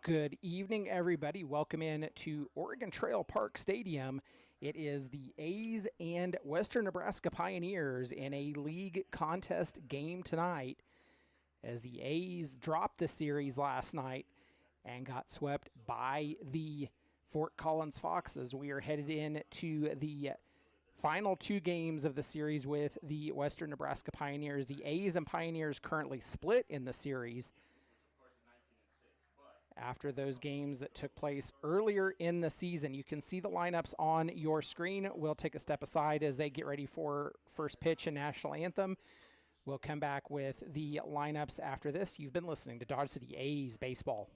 Good evening, everybody. Welcome in to Oregon Trail Park Stadium. It is the A's and Western Nebraska Pioneers in a league contest game tonight, as the A's dropped the series last night and got swept by the Fort Collins Foxes. We are headed in to the final two games of the series with the Western Nebraska Pioneers. The A's and Pioneers currently split in the series after those games that took place earlier in the season. You can see the lineups on your screen. We'll take a step aside as they get ready for first pitch and national anthem. We'll come back with the lineups after this. You've been listening to Dodge City A's Baseball.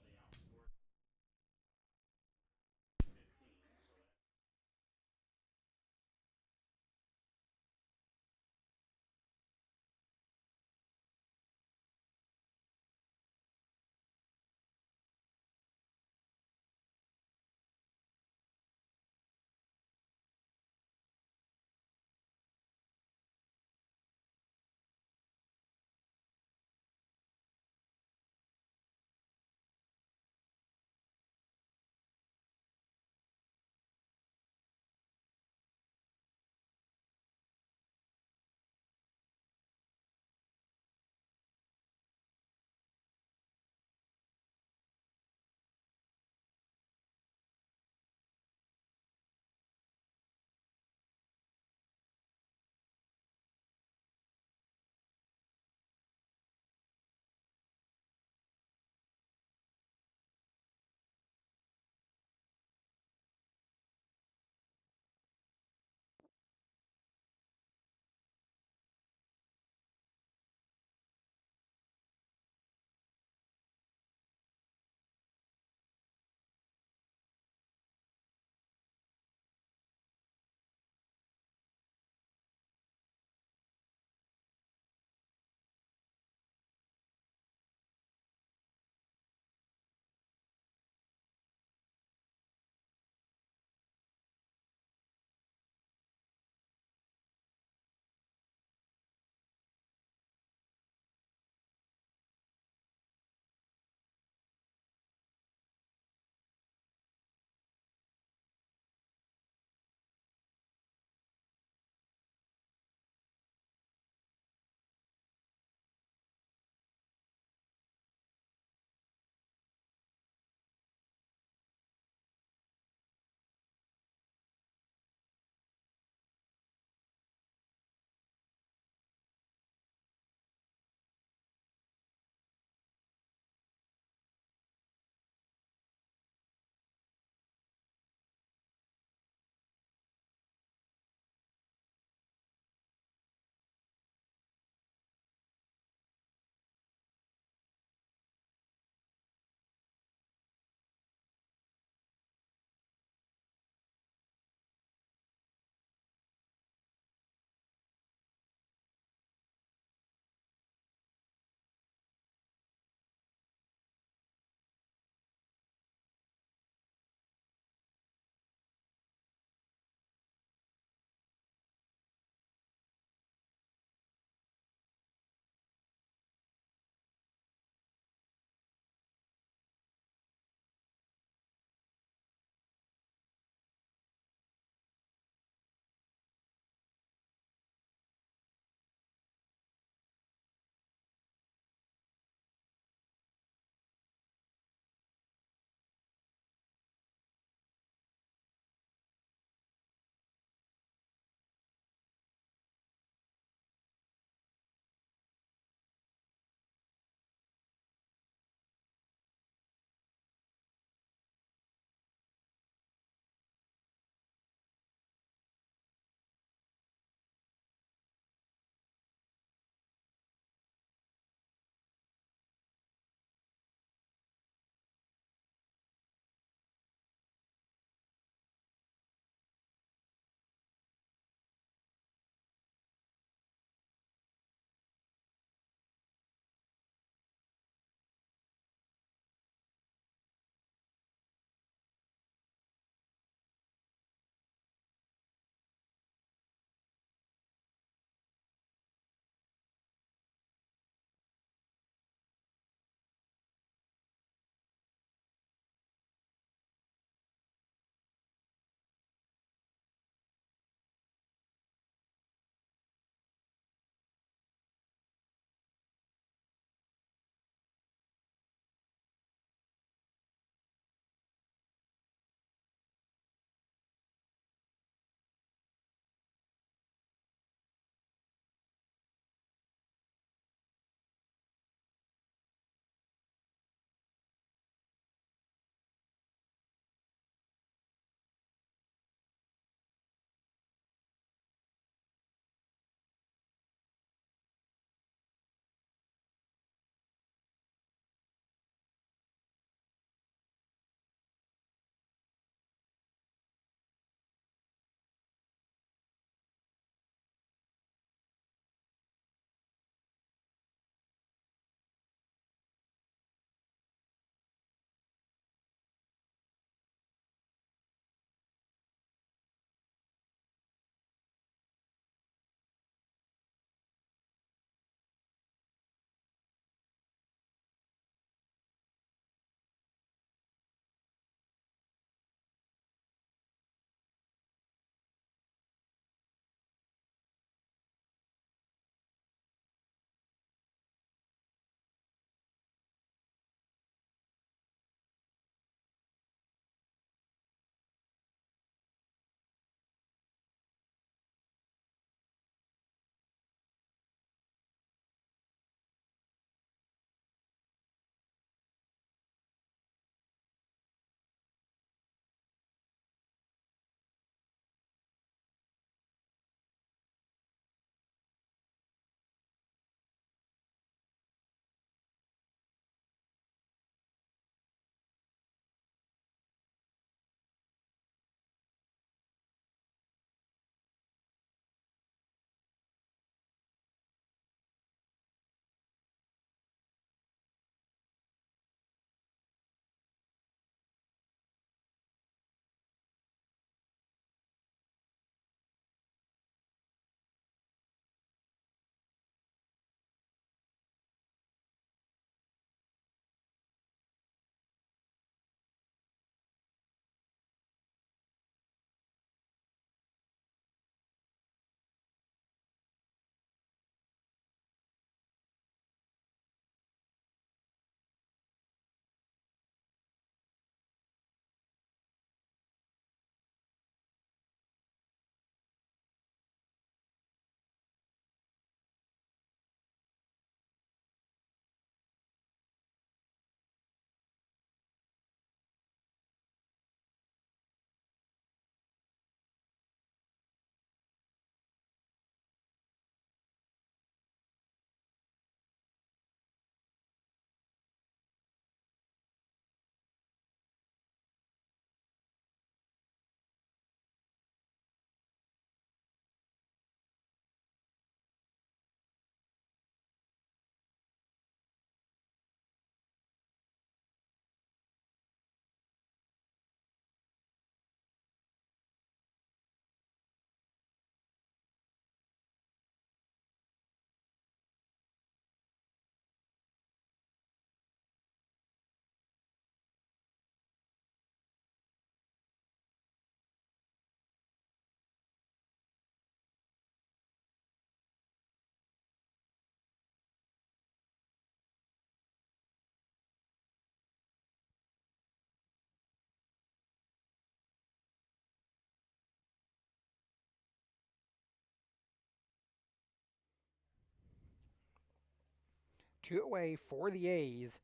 2 away for the A's.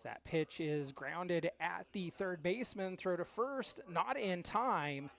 That pitch is grounded at the third baseman. Throw to first, not in time.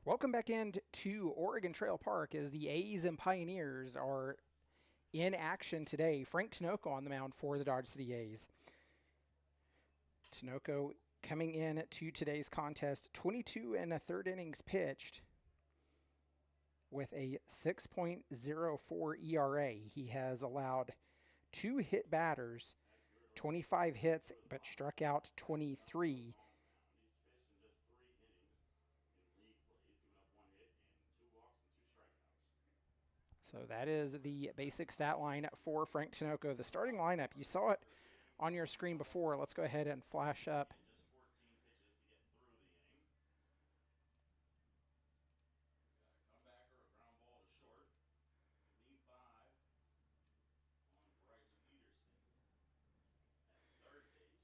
Welcome back into Oregon Trail Park as the A's and Pioneers are in action today. Frank Tinoco on the mound for the Dodge City A's. Tinoco coming in to today's contest, 22 and a third innings pitched with a 6.04 ERA. He has allowed 2 hit batters, 25 hits, but struck out 23. So that is the basic stat line for Frank Tinoco. The starting lineup, you saw it on your screen before. Let's go ahead and flash up.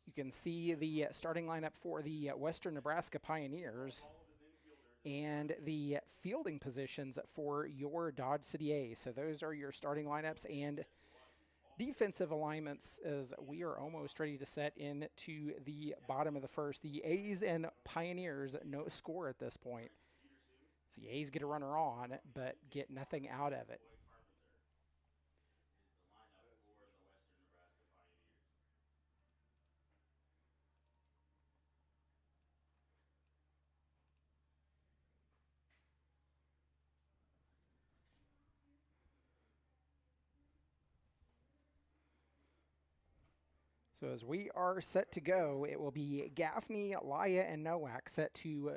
You can see the starting lineup for the Western Nebraska Pioneers and the fielding positions for your Dodge City A's. So those are your starting lineups and defensive alignments as we are almost ready to set into the bottom of the first. The A's and Pioneers, no score at this point. So the A's get a runner on, but get nothing out of it. So as we are set to go, it will be Gaffney, Laya, and Nowak set to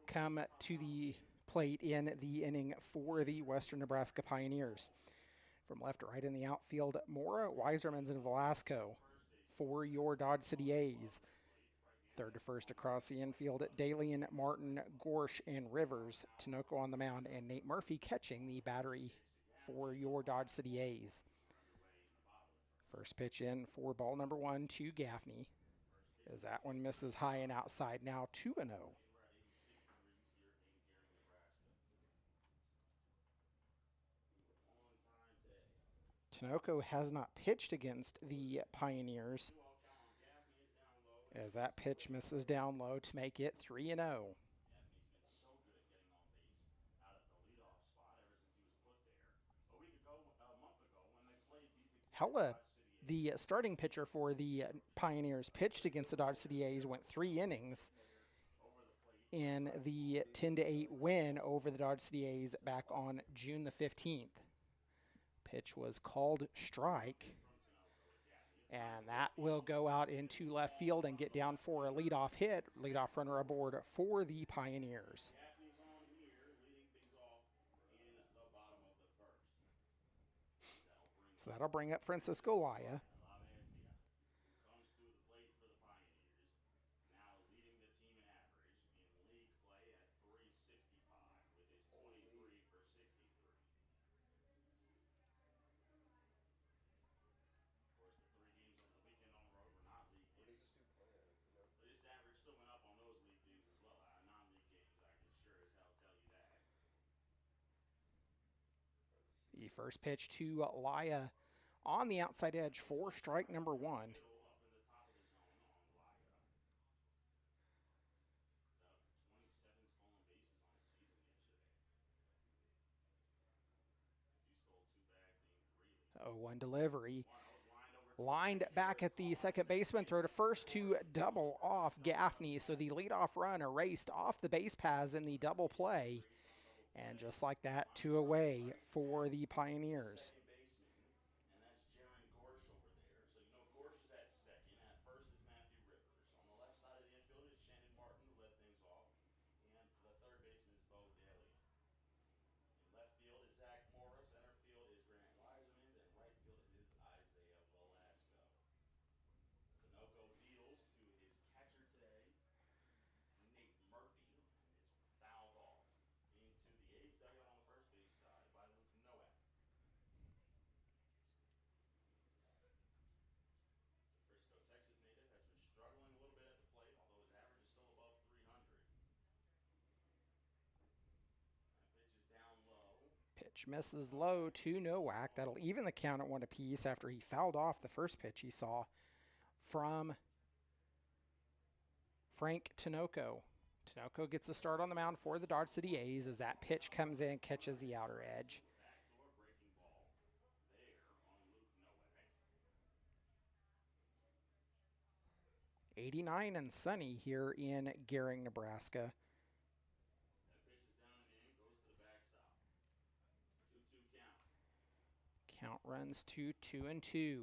come to the plate in the inning for the Western Nebraska Pioneers. From left to right in the outfield, Mora, Weisermans, and Velasco for your Dodge City A's. Third to first across the infield, Dalian, Martin, Gorsh, and Rivers. Tinoco on the mound, and Nate Murphy catching the battery for your Dodge City A's. First pitch in for ball number 1 to Gaffney, as that one misses high and outside. Now 2-0. Tinoco has not pitched against the Pioneers, as that pitch misses down low to make it 3-0. Hella, the starting pitcher for the Pioneers, pitched against the Dodge City A's, went 3 innings in the 10-8 win over the Dodge City A's back on June the 15th. Pitch was called strike, and that will go out into left field and get down for a leadoff hit. Leadoff runner aboard for the Pioneers. So that'll bring up Francisco Laya. The first pitch to Laya on the outside edge for strike number 1. Oh, 1 delivery. Lined back at the second baseman, throw to first to double off Gaffney. So the leadoff run erased off the base paths in the double play. And just like that, 2 away for the Pioneers. Pitch misses low to Nowak. That'll even the count at 1 apiece after he fouled off the first pitch he saw from Frank Tinoco. Tinoco gets the start on the mound for the Dodge City A's as that pitch comes in, catches the outer edge. '89 and sunny here in Gering, Nebraska. Count runs to 2-2.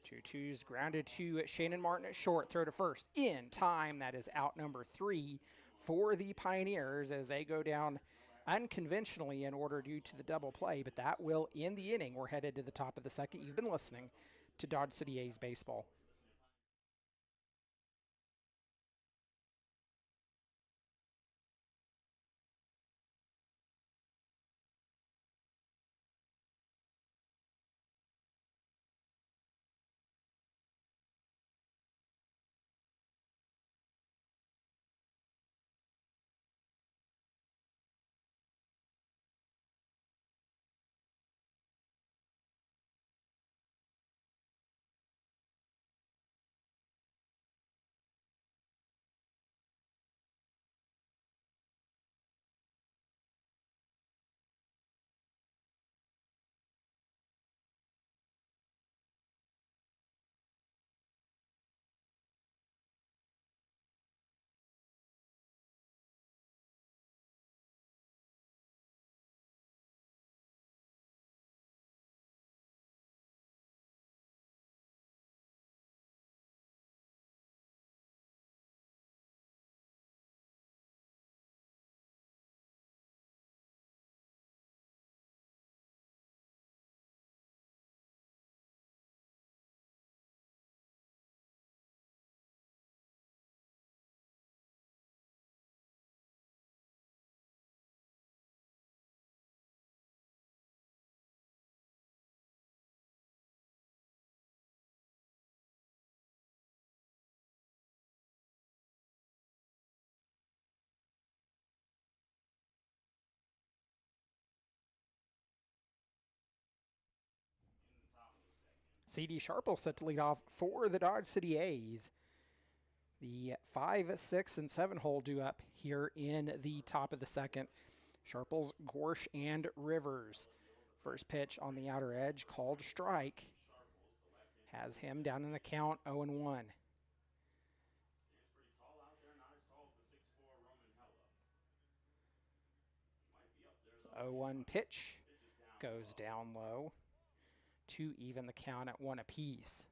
Two-two's grounded to Shannon Martin at short. Throw to first in time. That is out number 3 for the Pioneers as they go down unconventionally in order due to the double play, but that will end the inning. We're headed to the top of the second. You've been listening to Dodge City A's baseball. C.D. Sharple set to lead off for the Dodge City A's. The 5, 6, and 7 hole due up here in the top of the second. Sharples, Gorsh, and Rivers. First pitch on the outer edge, called strike. Has him down in the count, 0-1. 0-1 pitch goes down low to even the count at 1 apiece.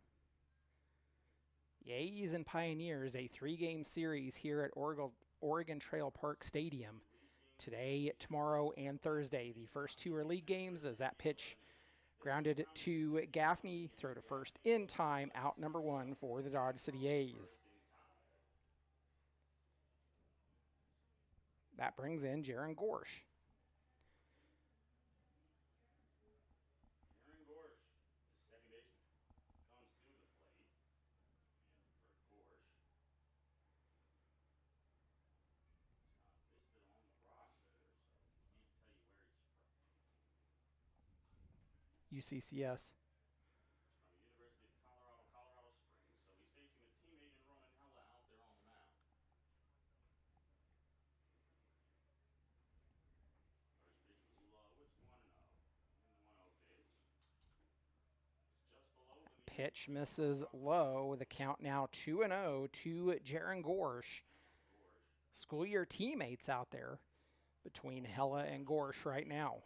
The A's and Pioneers, a 3-game series here at Oregon Trail Park Stadium. Today, tomorrow, and Thursday. The first 2 are league games as that pitch grounded to Gaffney. Throw to first in time, out number 1 for the Dodge City A's. That brings in Gering Gorsh. UCCS. From the University of Colorado, Colorado Springs. So he's facing a teammate in Roman Hella out there on the mound. First pitch was low. It's 1-0. And the 1-0 pitch is just below the Pitch misses low. The count now 2-0 to Gering Gorsh. School year teammates out there between Hella and Gorsh right now.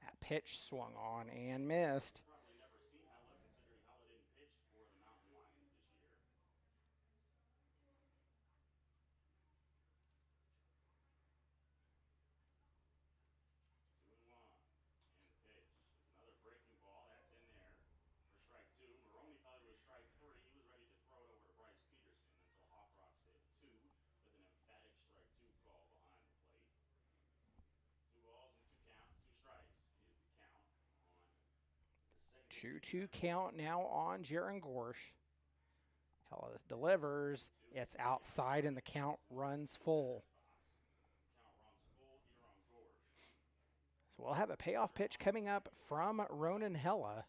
That pitch swung on and missed. Probably never seen Hella, considering Hella didn't pitch for the Mountain Lions this year. 2-1. And the pitch is another breaking ball. That's in there for strike 2. Maroney thought it was strike 3. He was ready to throw it over to Bryce Peterson until Hoffrock said 2 with an emphatic strike 2 call behind the plate. 2 balls and 2 strikes is the count on the second. 2-2 count now on Gering Gorsh. Hella delivers. It's outside and the count runs full. So we'll have a payoff pitch coming up from Ronan Hella. I'm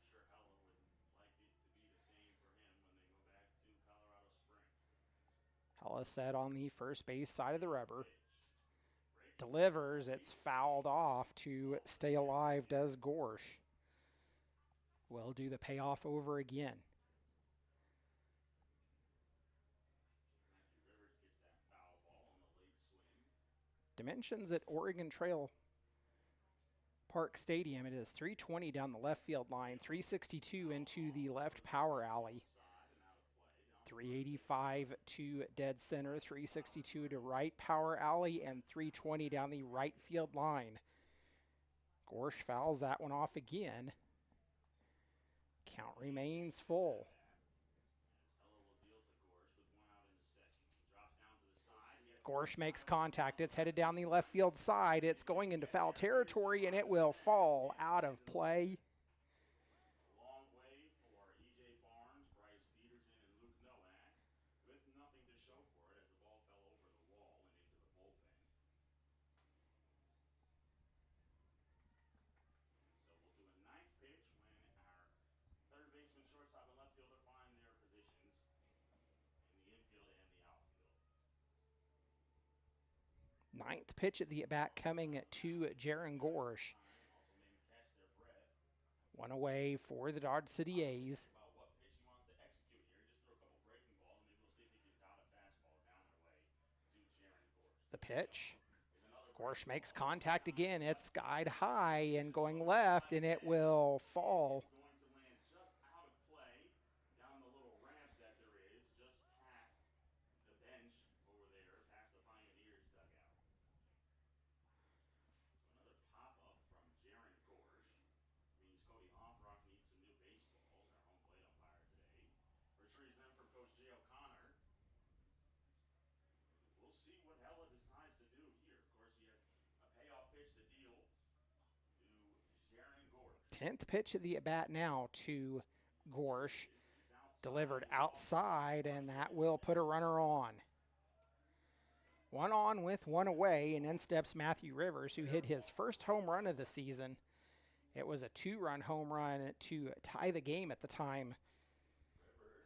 sure Hella would like it to be the same for him when they go back to Colorado Springs. Hella set on the first base side of the rubber. Delivers. It's fouled off. To stay alive does Gorsh. We'll do the payoff over again. Dimensions at Oregon Trail Park Stadium. It is 320 down the left field line, 362 into the left power alley, 385 to dead center, 362 to right power alley, and 320 down the right field line. Gorsh fouls that one off again. Count remains full. Gorsh makes contact. It's headed down the left field side. It's going into foul territory, and it will fall out of play. A long way for E.J. Barnes, Bryce Peterson, and Luke Nowak, with nothing to show for it as the ball fell over the wall and into the bullpen. So we'll do a 9th pitch when our third baseman, shortstop, and left fielder find their positions in the infield and the outfield. 9th pitch at the at-bat coming to Gering Gorsh. One away for the Dodge City A's. The pitch. Gorsh makes contact again. It's skied high and going left, and it will fall. See what Hella decides to do here. Of course, he has a payoff pitch to deal to Gering Gorsh. 10th pitch of the at-bat now to Gorsh. Delivered outside, and that will put a runner on. One on with one away, and in steps Matthew Rivers, who hit his first home run of the season. It was a 2-run home run to tie the game at the time.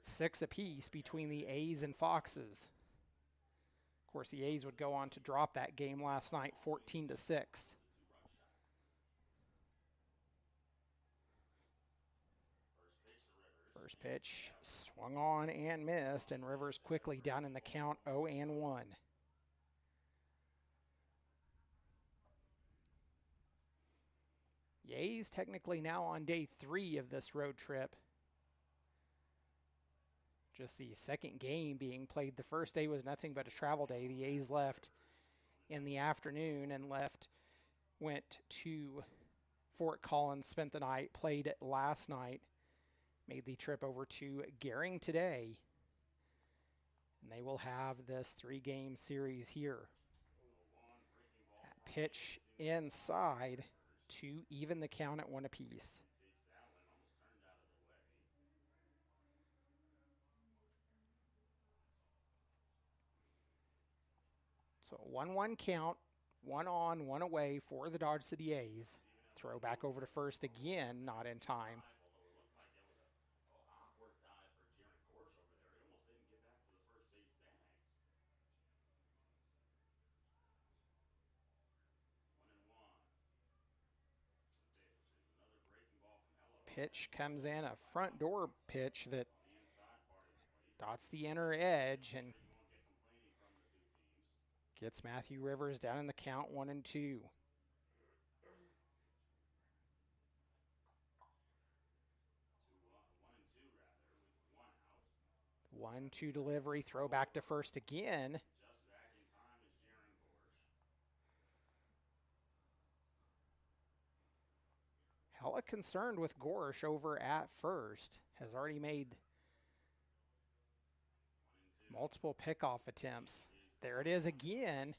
6 apiece between the A's and Foxes. Of course, the A's would go on to drop that game last night 14-6. First pitch swung on and missed, and Rivers quickly down in the count 0-1. The A's technically now on day 3 of this road trip. Just the second game being played. The first day was nothing but a travel day. The A's left in the afternoon and went to Fort Collins, spent the night, played last night, made the trip over to Gering today. And they will have this 3-game series here. That pitch inside to even the count at 1 apiece. So 1-1 count, 1 on, 1 away for the Dodge City A's. Throw back over to first again, not in time. Pitch comes in, a front door pitch that dots the inner edge and gets Matthew Rivers down in the count 1-2. 1-2 delivery, throw back to first again. Hella concerned with Gorsh over at first. Has already made multiple pickoff attempts. There it is again.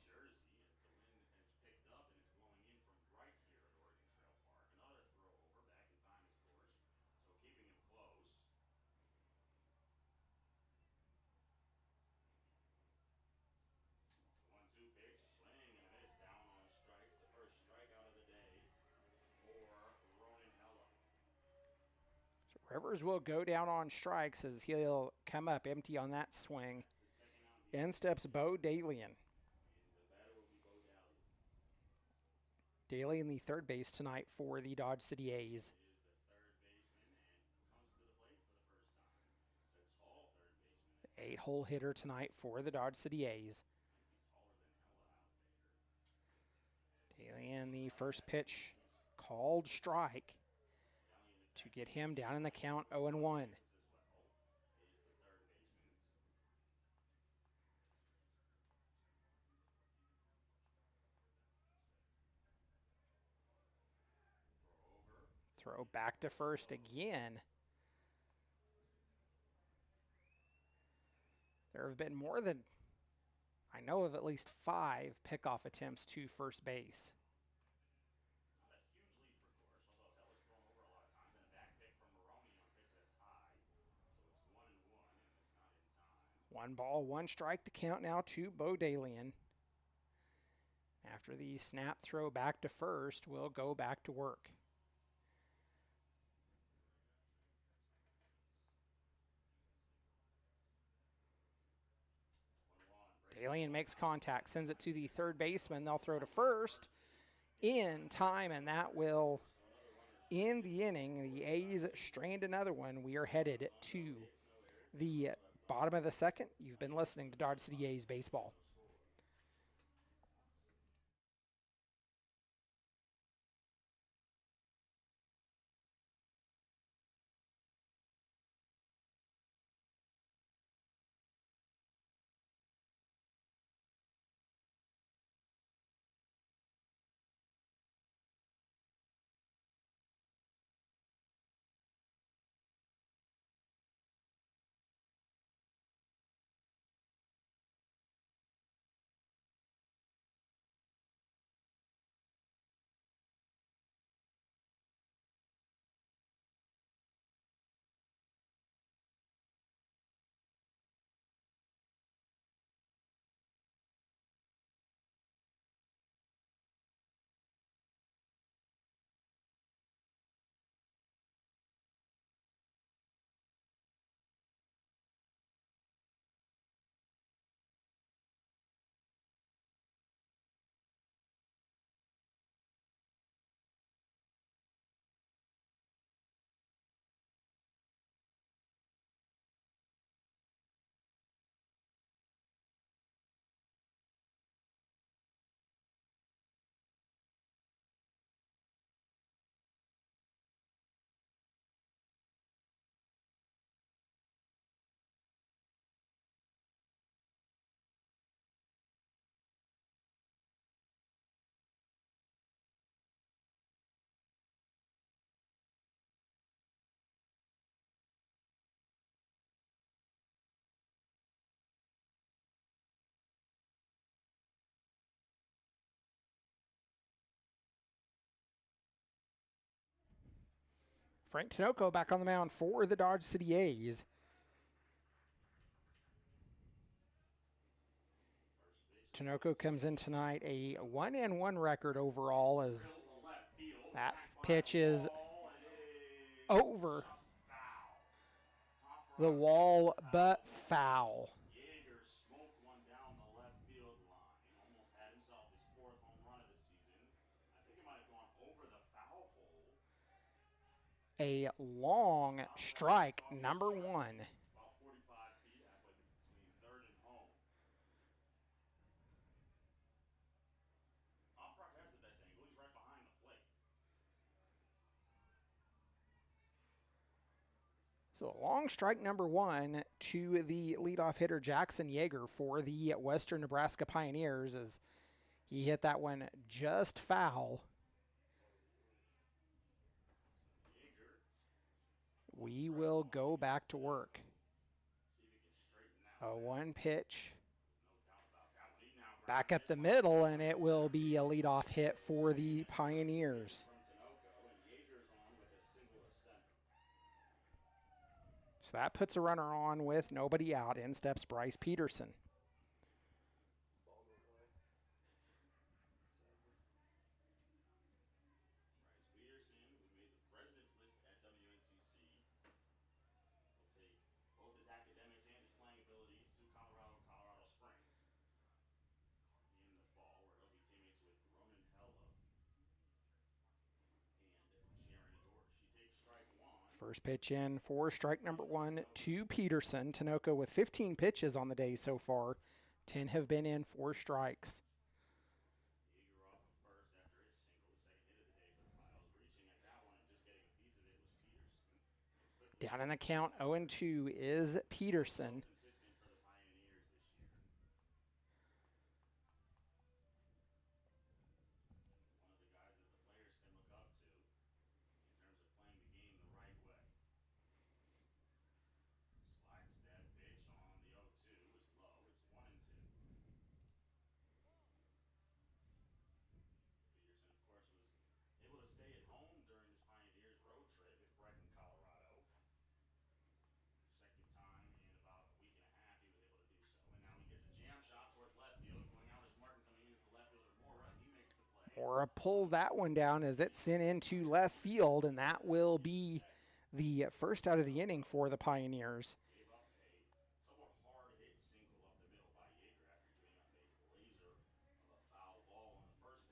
Rivers will go down on strikes as he'll come up empty on that swing. In steps Bo Dalian. Dalian, the third base tonight for the Dodge City A's. 8-hole hitter tonight for the Dodge City A's. Dalian, the first pitch called strike to get him down in the count 0-1. Throw back to first again. There have been more than, I know of at least 5 pickoff attempts to first base. One ball, one strike, the count now to Bo Dalian. After the snap throw back to first, we'll go back to work. Dalian makes contact, sends it to the third baseman. They'll throw to first in time, and that will end the inning. The A's strained another one. We are headed to the bottom of the second. You've been listening to Dodge City A's baseball. Frank Tinoco back on the mound for the Dodge City A's. Tinoco comes in tonight a 1-1 record overall as that pitch is over the wall but foul. Yeager smoked one down the left field line. Almost had himself his 4th home run of the season. I think it might have gone over the foul pole. A long strike, number 1. About 45 feet, halfway between third and home. Hoffrock has the best angle. He's right behind the plate. So a long strike, number 1 to the leadoff hitter Jackson Yeager for the Western Nebraska Pioneers as he hit that one just foul. We will go back to work. A 1 pitch. Back up the middle, and it will be a leadoff hit for the Pioneers. So that puts a runner on with nobody out. In steps Bryce Peterson. First pitch in for strike number 1 to Peterson. Tinoco with 15 pitches on the day so far. 10 have been in for strikes. Down in the count, 0-2 is Peterson. Mora pulls that one down as it's sent into left field, and that will be the first out of the inning for the Pioneers.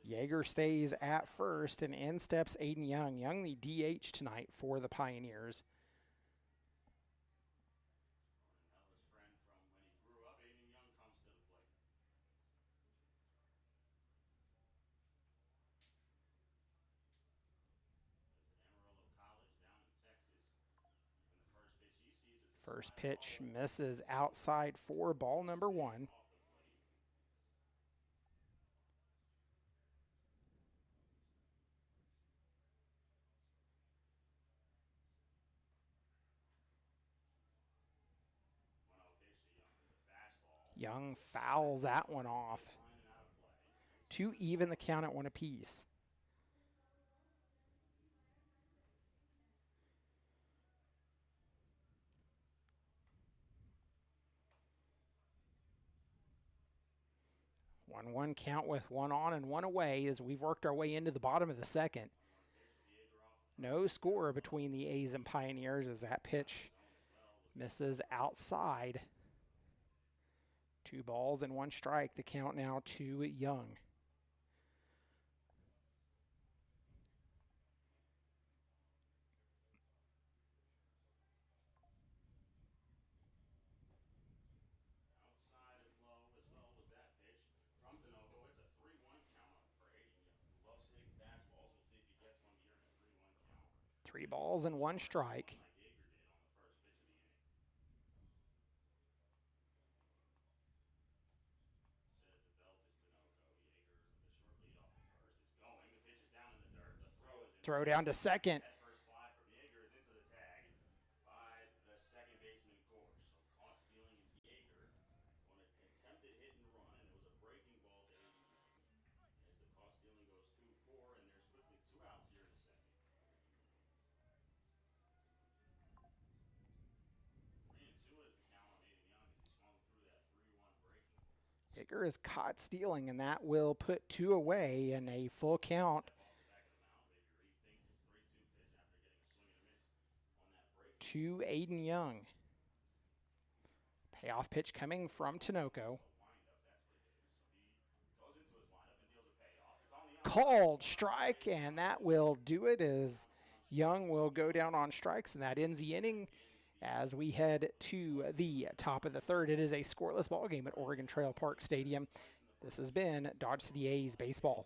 Yeager stays at first, and in steps Aiden Young. Young, the DH tonight for the Pioneers. First pitch misses outside for ball number 1. Young fouls that one off to even the count at 1 apiece. One count with 1 on and 1 away as we've worked our way into the bottom of the second. No score between the A's and Pioneers as that pitch misses outside. 2 balls and 1 strike. The count now to Young. Three balls and 1 strike. Throw down to second. Digger is caught stealing, and that will put 2 away in a full count to Aiden Young. Payoff pitch coming from Tinoco. Called strike, and that will do it as Young will go down on strikes, and that ends the inning. As we head to the top of the third, it is a scoreless ball game at Oregon Trail Park Stadium. This has been Dodge City A's baseball.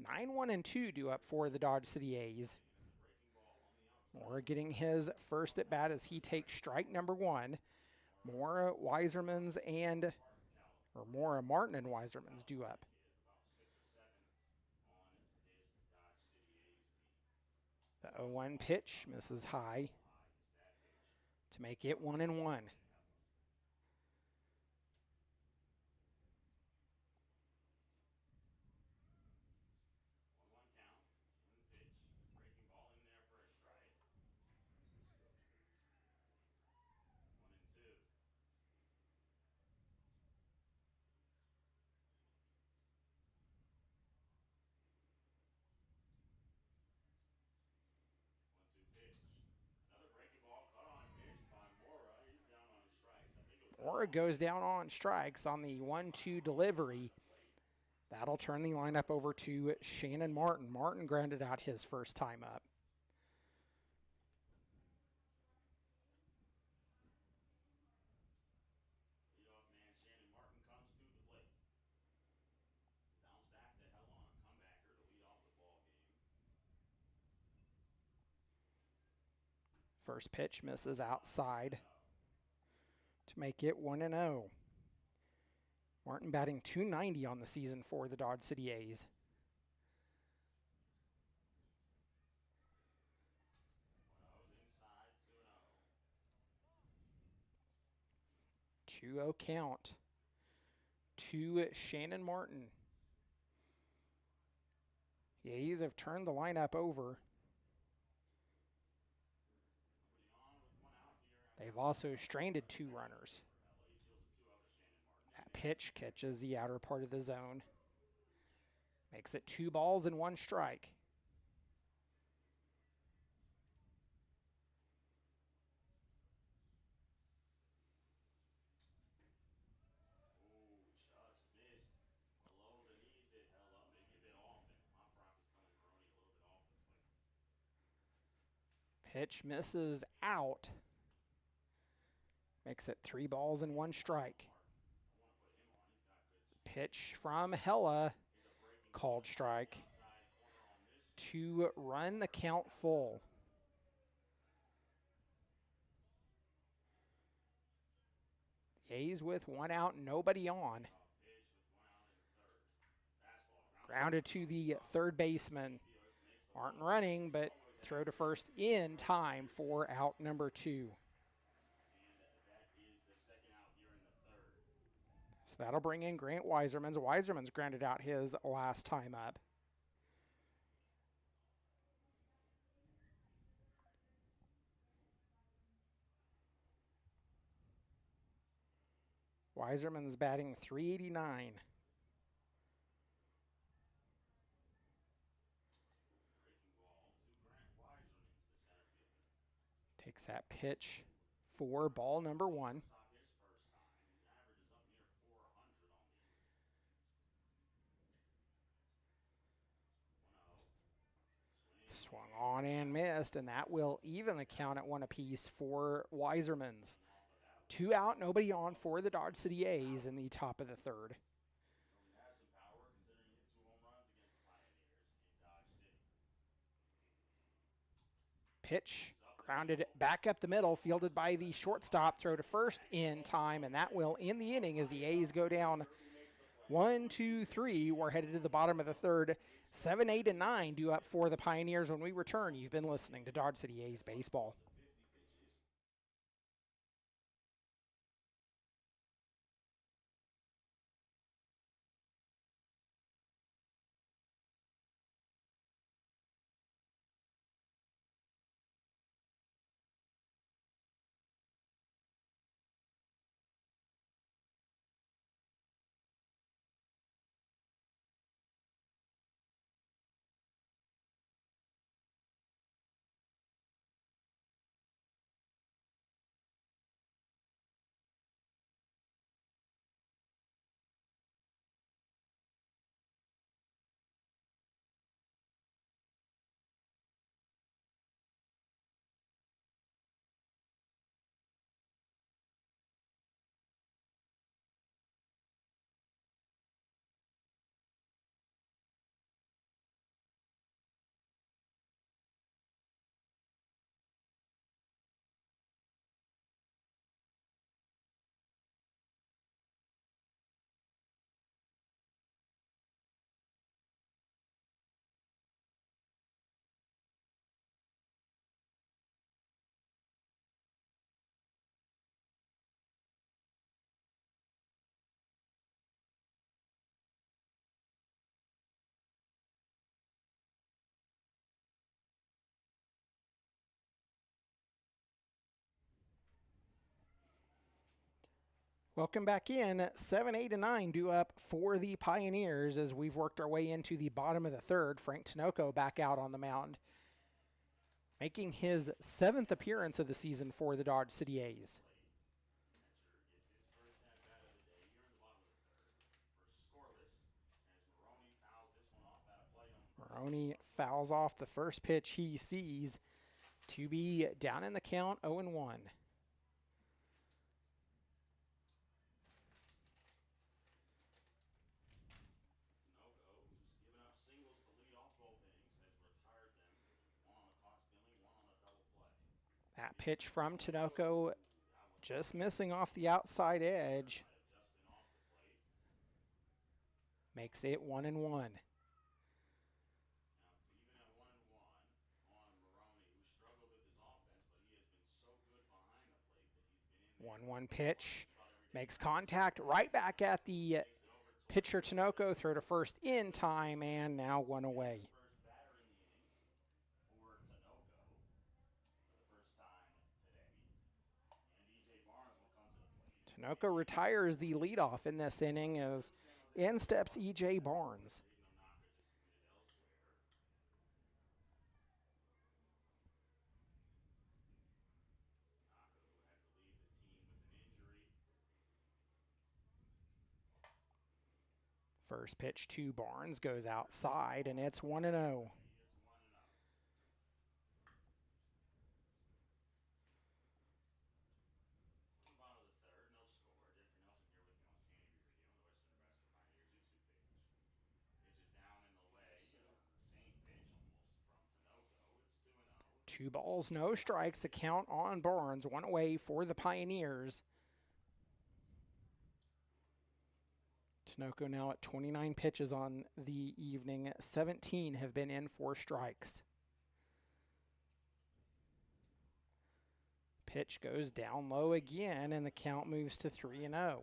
Nine, 1, and 2 due up for the Dodge City A's. Moore getting his first at bat as he takes strike number 1. More Martin and Weiserman's due up. The 0-1 pitch misses high to make it 1-1. Moore goes down on strikes on the 1-2 delivery. That'll turn the lineup over to Shannon Martin. Martin grounded out his first time up. First pitch misses outside to make it 1-0. Martin batting .290 on the season for the Dodge City A's. 2-0 count to Shannon Martin. The A's have turned the lineup over. They've also stranded 2 runners. That pitch catches the outer part of the zone. Makes it 2 balls and 1 strike. Pitch misses out. Makes it 3 balls and 1 strike. Pitch from Hella Called strike to run the count full. The A's with one out, nobody on. Grounded to the third baseman. Aren't running, but throw to first in time for out number 2. So that'll bring in Grant Weiserman's. Weiserman's grounded out his last time up. Weiserman's batting .389. Takes that pitch for ball number 1. Swung on and missed, and that will even the count at 1 apiece for Weiserman's. 2 out, nobody on for the Dodge City A's in the top of the third. Pitch grounded back up the middle, fielded by the shortstop. Throw to first in time, and that will end the inning as the A's go down 1, 2, 3. We're headed to the bottom of the third. 7, 8, and 9 due up for the Pioneers when we return. You've been listening to Dodge City A's Baseball. Welcome back in. 7, 8, and 9 due up for the Pioneers as we've worked our way into the bottom of the third. Frank Tinoco back out on the mound, making his 7th appearance of the season for the Dodge City A's. Maroney fouls off the first pitch he sees to be down in the count 0-1. That pitch from Tinoco just missing off the outside edge. Makes it 1-1. 1-1 pitch. Makes contact right back at the pitcher Tinoco. Throw to first in time, and now 1 away. Tinoco retires the leadoff in this inning as in steps E.J. Barnes. First pitch to Barnes goes outside, and it's 1-0. 2 balls, no strikes. The count on Barnes. 1 away for the Pioneers. Tinoco now at 29 pitches on the evening. 17 have been in for strikes. Pitch goes down low again, and the count moves to 3-0.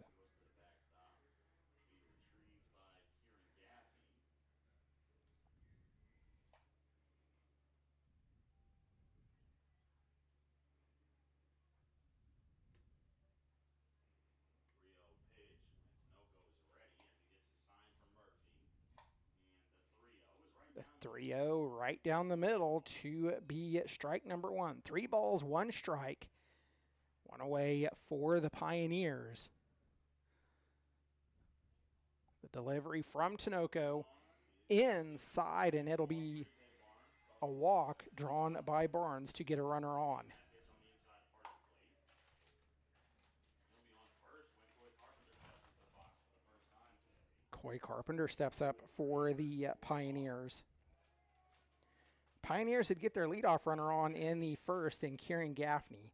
The 3-0 right down the middle to be strike number 1. 3 balls, 1 strike. 1 away for the Pioneers. The delivery from Tinoco inside, and it'll be a walk drawn by Barnes to get a runner on. Coy Carpenter steps up for the Pioneers. Pioneers would get their leadoff runner on in the first, and Gering Gaffney.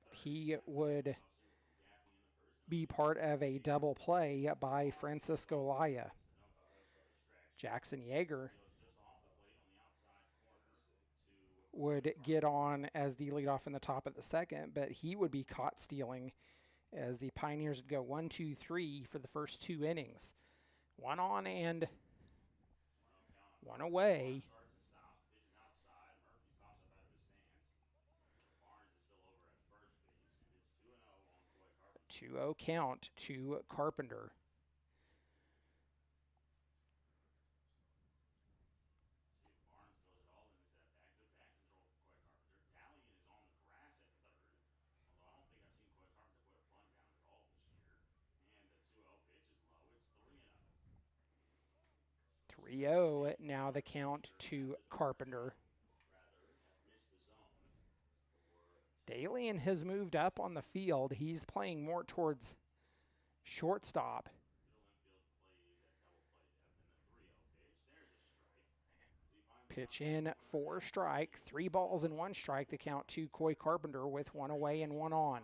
He would be part of a double play by Francisco Laya. Jackson Yeager would get on as the leadoff in the top of the second, but he would be caught stealing as the Pioneers would go 1, 2, 3 for the first 2 innings. 1 on and 1 away. 2-0 count to Carpenter. Now the count to Carpenter. Dalian has moved up on the field. He's playing more towards shortstop. Pitch in for strike. 3 balls and 1 strike. The count to Coy Carpenter with 1 away and 1 on.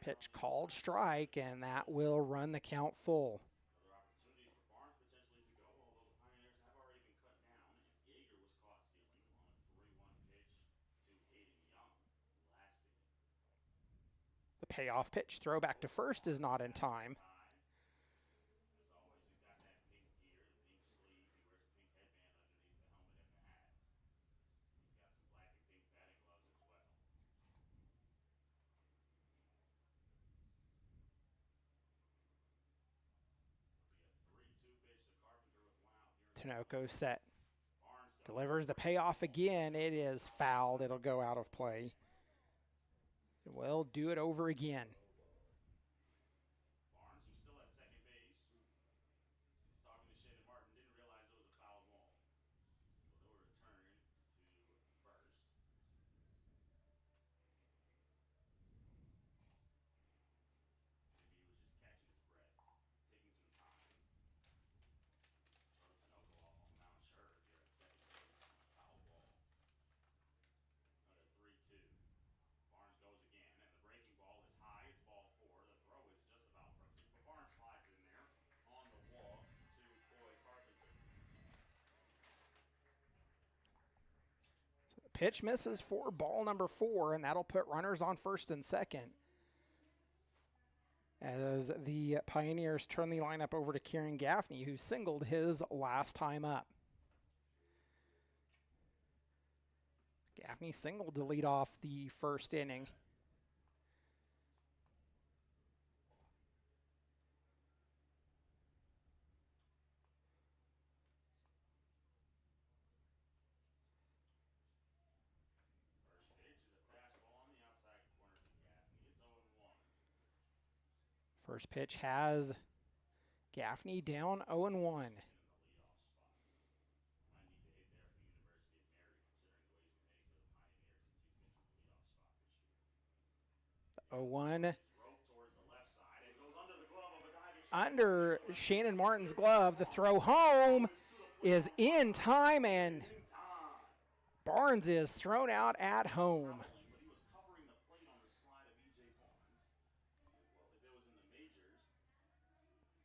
Pitch called strike, and that will run the count full. The payoff pitch, throw back to first, is not in time. Tinoco set. Delivers the payoff again. It is fouled. It'll go out of play. We'll do it over again. Barnes, who's still at second base, he's talking to Shane and Martin, didn't realize it was a foul ball. So they'll return to first. Maybe he was just catching his breath, taking some time. Throw Tinoco off on the mound, sure, if you're at second base on a foul ball. Another 3-2. Barnes goes again, and the breaking ball is high. It's ball 4. The throw is just about perfect, but Barnes slides in there on the walk to Coy Carpenter. So the pitch misses for ball number 4, and that'll put runners on first and second as the Pioneers turn the lineup over to Gering Gaffney, who singled his last time up. Gaffney singled to lead off the first inning. First pitch is a fastball on the outside corner to Gaffney. It's 0-1. First pitch has Gaffney down 0-1. In the leadoff spot. Might need to hit there for University of Mary, considering the way he's been hitting for the 0-1. Rope towards the left side and goes under the glove of a diving Under Shannon Martin's glove. The throw home is in time, and in time. Barnes is thrown out at home. But he was covering the plate on the slide of E.J. Barnes. Well, if it was in the majors,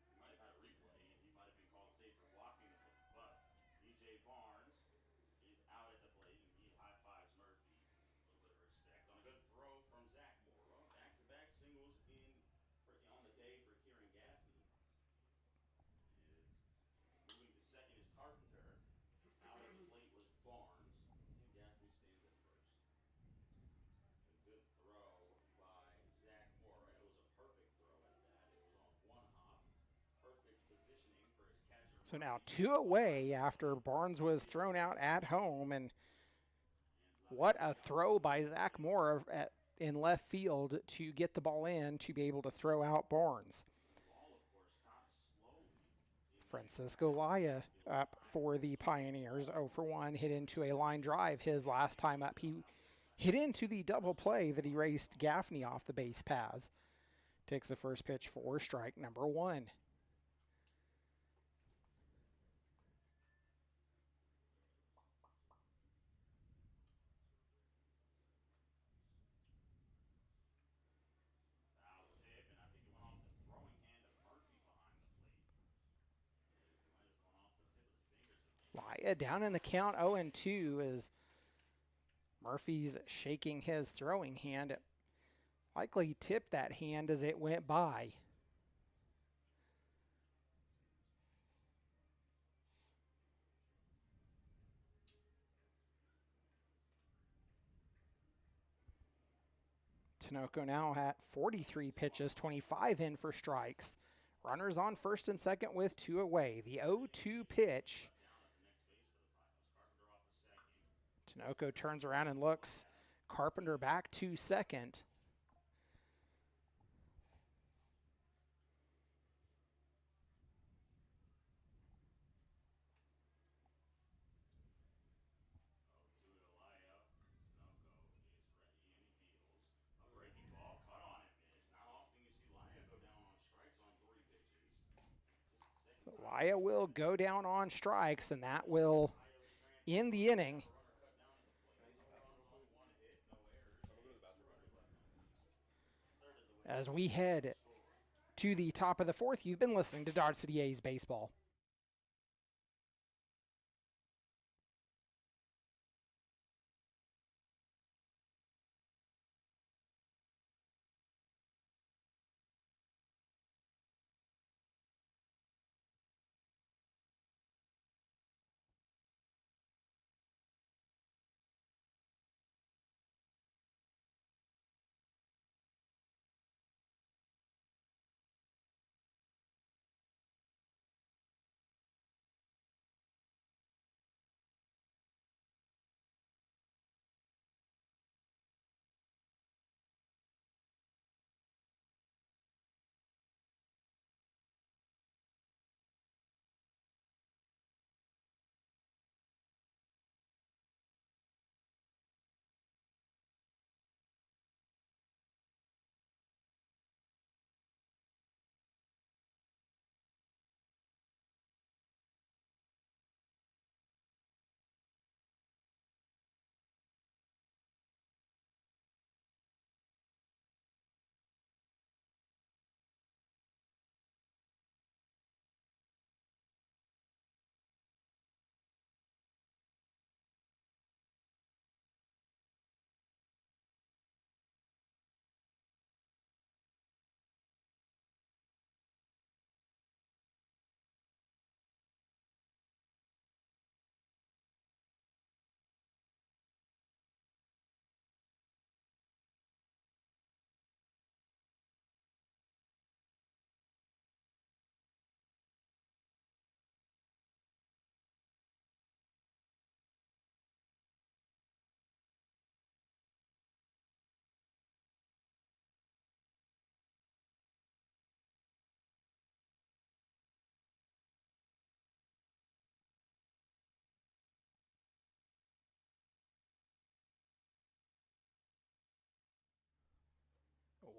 he might have had a replay, and he might have been called safe for blocking the plate. But E.J. Barnes is out at the plate, and he high fives Murphy. A little bit of respect on a good throw from Zach Morrow. Back-to-back singles on the day for Kieran Gaffney. Moving to second is Carpenter. Out at the plate was Barnes, and Gaffney stands at first. A good throw by Zach Morrow. It was a perfect throw at that. It was on one hop. Perfect positioning for his catcher. So now 2 away after Barnes was thrown out at home, and what a throw by Zach Moore in left field to get the ball in to be able to throw out Barnes. Francisco Laya up for the Pioneers, 0 for 1, hit into a line drive. His last time up, he hit into the double play that erased Gaffney off the base paths. Takes the first pitch for strike number 1. Laya down in the count, 0-2, as Murphy's shaking his throwing hand. It likely tipped that hand as it went by. Tinoco now at 43 pitches, 25 in for strikes. Runners on first and second with 2 away. The 0-2 pitch. Tinoco turns around and looks. Carpenter back to second. Laya will go down on strikes, and that will end the inning. As we head to the top of the fourth, you've been listening to Dodge City A's Baseball.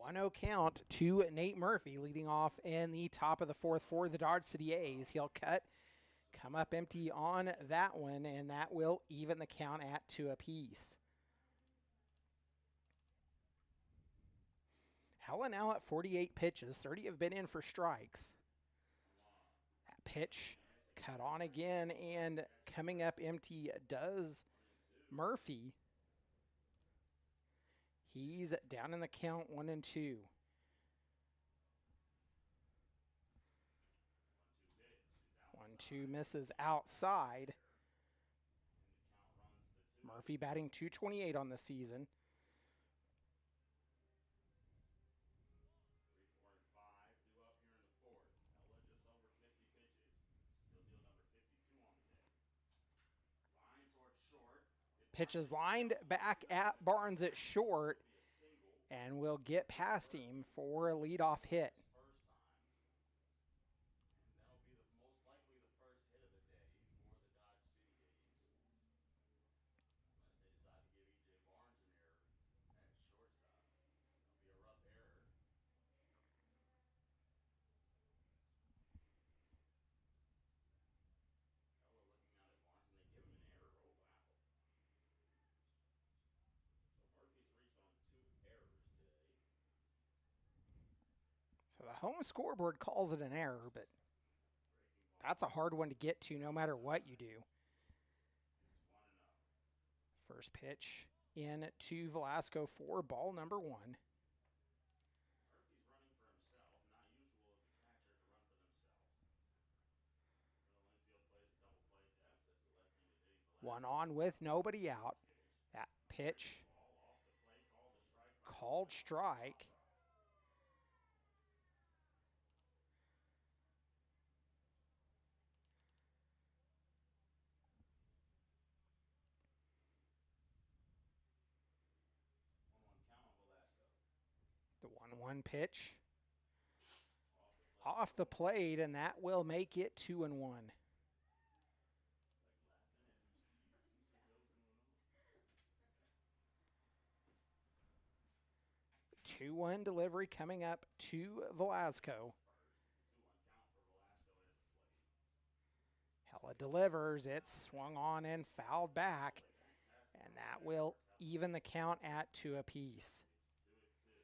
1-0 count to Nate Murphy, leading off in the top of the fourth for the Dodge City A's. He'll come up empty on that one, and that will even the count at 2 apiece. Hella now at 48 pitches. 30 have been in for strikes. That pitch cut on again, and coming up empty does Murphy. He's down in the count 1-2. 1-2 misses outside. Murphy batting .228 on the season. 3, 4, and 5 due up here in the fourth. Ella just over 50 pitches. Still deal number 52 on the day. Line towards short. Pitch is lined back at Barnes at short, and will get past him for a leadoff hit. First time. And that'll be the most likely the first hit of the day for the Dodge City A's. Unless they decide to give E.J. Barnes an error at shortstop. That'll be a rough error. Ella looking out at Barnes, and they give him an error. Oh, wow. So Murphy's reached on 2 errors today. So the home scoreboard calls it an error, but that's a hard one to get to no matter what you do. It's 1-0. First pitch in to Velasco for ball number 1. Murphy's running for himself. Not usual of the catcher to run for themselves. Middle infield plays a double play depth as the left-handed hitting Velasco. One on with nobody out. That pitch Ball off the plate, called a strike. called strike. Count on Velasco. The 1-1 pitch off the plate, and that will make it 2-1. 2-1 delivery coming up to Velasco. 2-1 count for Velasco at the plate. Hella delivers. It's swung on and fouled back, and that will even the count at 2 apiece. It's 2-2.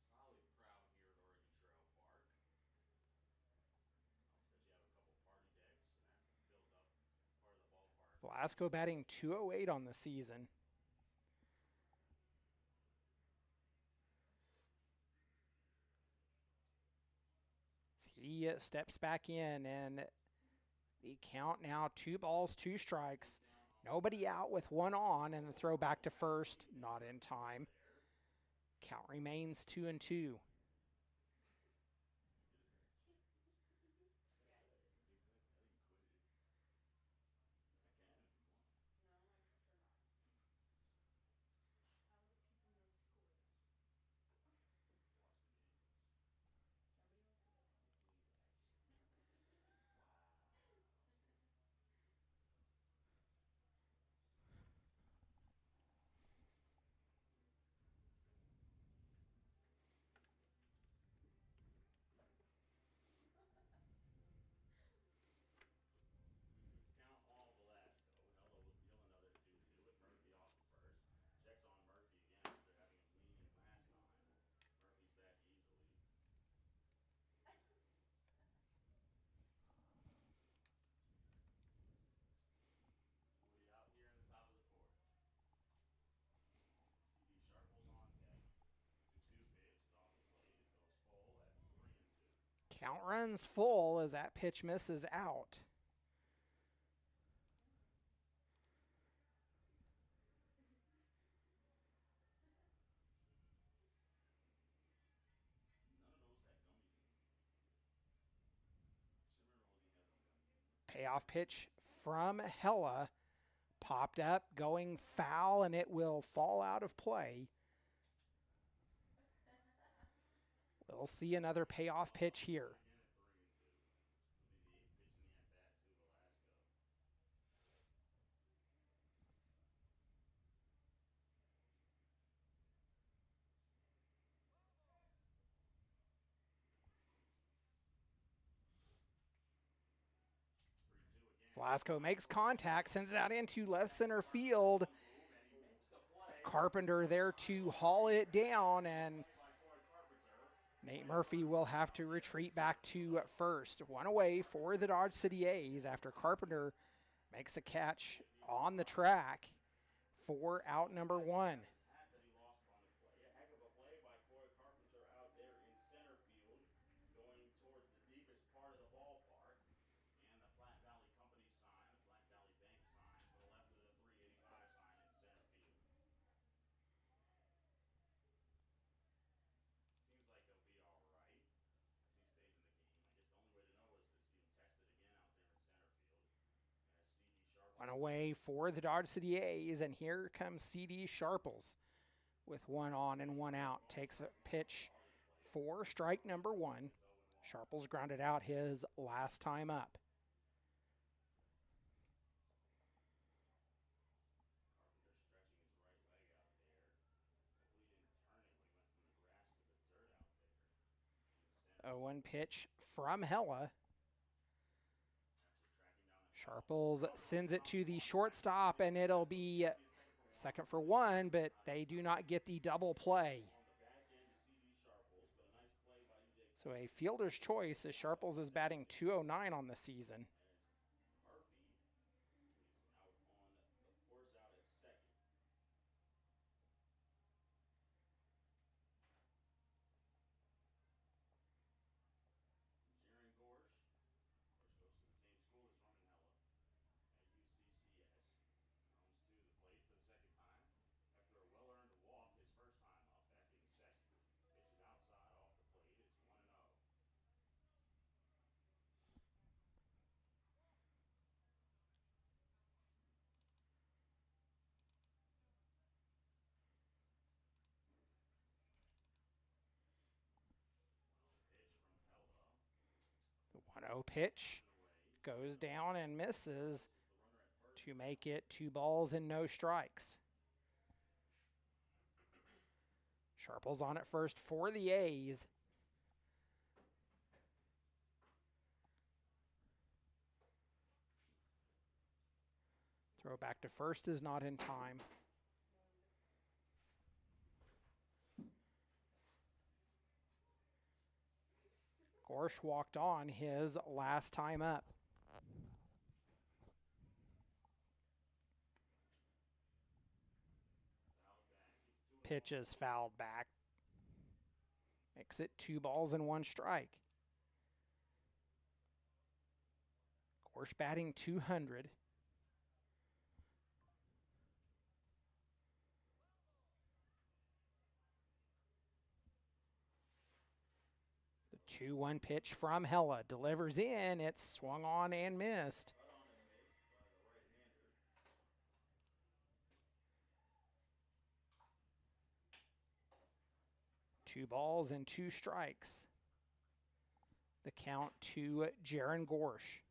Solid crowd here at Oregon Trail Park. I'll bet you have a couple party decks, and that's filled up part of the ballpark. Velasco batting .208 on the season. He steps back in, and the count now 2 balls, 2 strikes. Nobody out with 1 on, and the throw back to first, not in time. Count remains 2-2. Count all Velasco. Ella will deal another 2-2 with Murphy off the first. Checks on Murphy again after having him lean in last time. Murphy's back easily. Nobody out here in the top of the fourth. CD Sharple's on deck. 2-2 pitch is off the plate. It goes full at 3-2. Count runs full as that pitch misses out. None of those had gummies in them. Cimarron only has some gummies in them. Payoff pitch from Hella. Popped up, going foul, and it will fall out of play. We'll see another payoff pitch here. Again at 3-2. It'll be the 8th pitch in the at-bat to Velasco. Blasco makes contact, sends it out into left center field. Carpenter there to haul it down, and Nate Murphy will have to retreat back to first. One away for the Dodge City A's after Carpenter makes a catch on the track for out number one. One away for the Dodge City A's, and here comes CD Sharples with one on and one out. Takes a pitch for strike number one. Sharples grounded out his last time up. A 1 pitch from Hella. Sharples sends it to the shortstop, and it'll be second for one, but they do not get the double play. So a fielder's choice as Sharples is batting .209 on the season. The 1-0 pitch goes down and misses to make it 2 balls and no strikes. Sharples on at first for the A's. Throw back to first is not in time. Gorsh walked on his last time up. Pitch is fouled back. Makes it 2 balls and 1 strike. Gorsh batting .200. The 2-1 pitch from Hella delivers in. It's swung on and missed. Two balls and 2 strikes. The count to Gering Gorsh.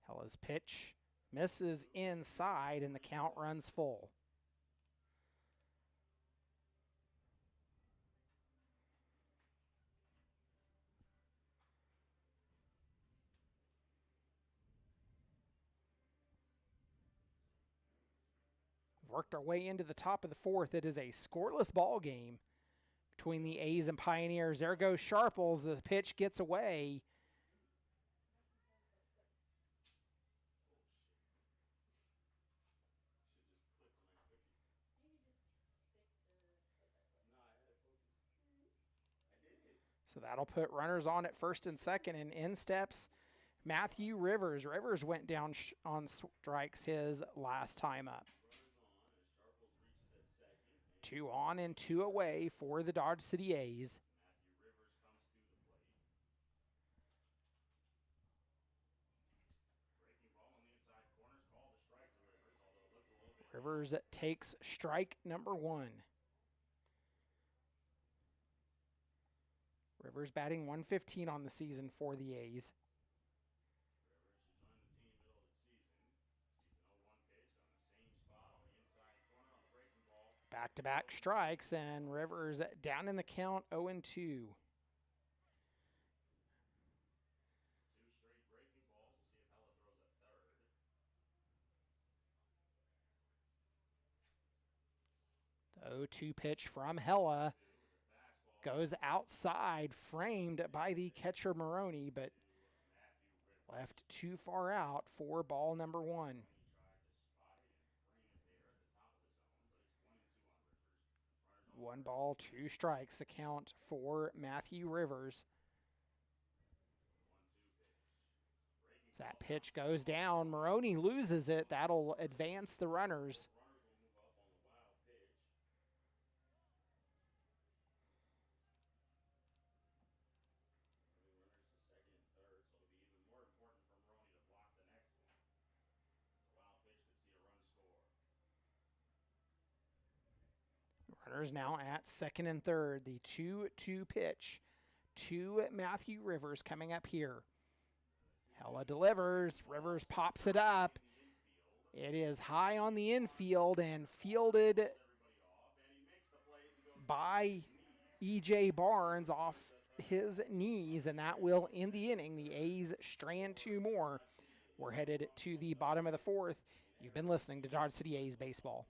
Hella's pitch misses inside, and the count runs full. Worked our way into the top of the fourth. It is a scoreless ball game between the A's and Pioneers. There goes Sharples. The pitch gets away. So that'll put runners on at first and second, and in steps Matthew Rivers. Rivers went down on strikes his last time up. 2 on and 2 away for the Dodge City A's. Rivers takes strike number 1. Rivers batting .115 on the season for the A's. Back-to-back strikes, and Rivers down in the count 0-2. Two straight breaking balls. We'll see if Hella throws a third. The 0-2 pitch from Hella goes outside, framed by the catcher Maroney, but left too far out for ball number one. One ball, two strikes, account for Matthew Rivers. As that pitch goes down, Maroney loses it. That'll advance the runners. Runners now at second and third. The 2-2 pitch to Matthew Rivers coming up here. Hella delivers. Rivers pops it up. It is high on the infield and fielded by E.J. Barnes off his knees, and that will end the inning. The A's strand two more. We're headed to the bottom of the fourth. You've been listening to Dodge City A's Baseball.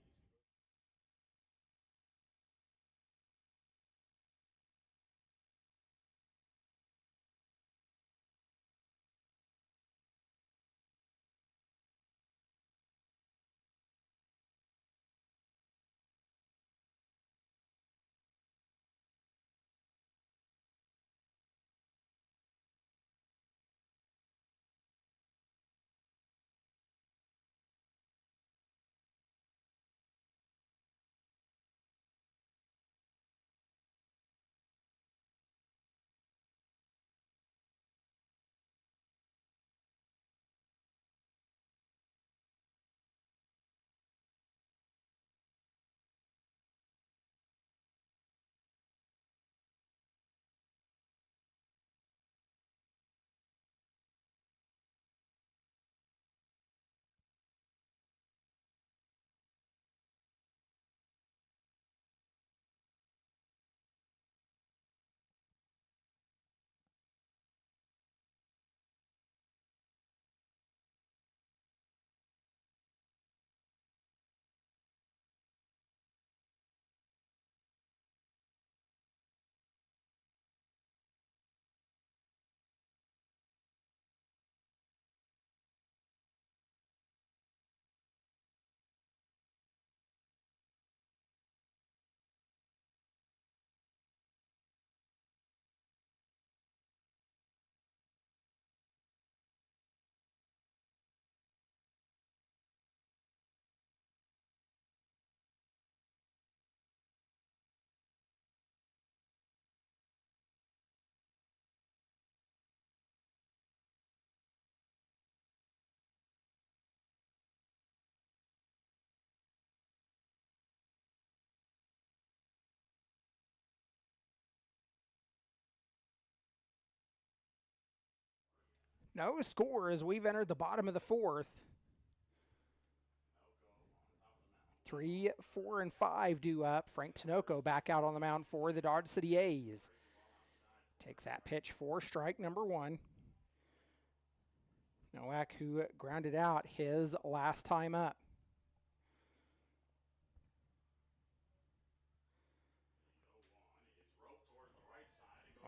No score as we've entered the bottom of the fourth. 3, 4, and 5 due up. Frank Tinoco back out on the mound for the Dodge City A's. Takes that pitch for strike number one. Nowak, who grounded out his last time up.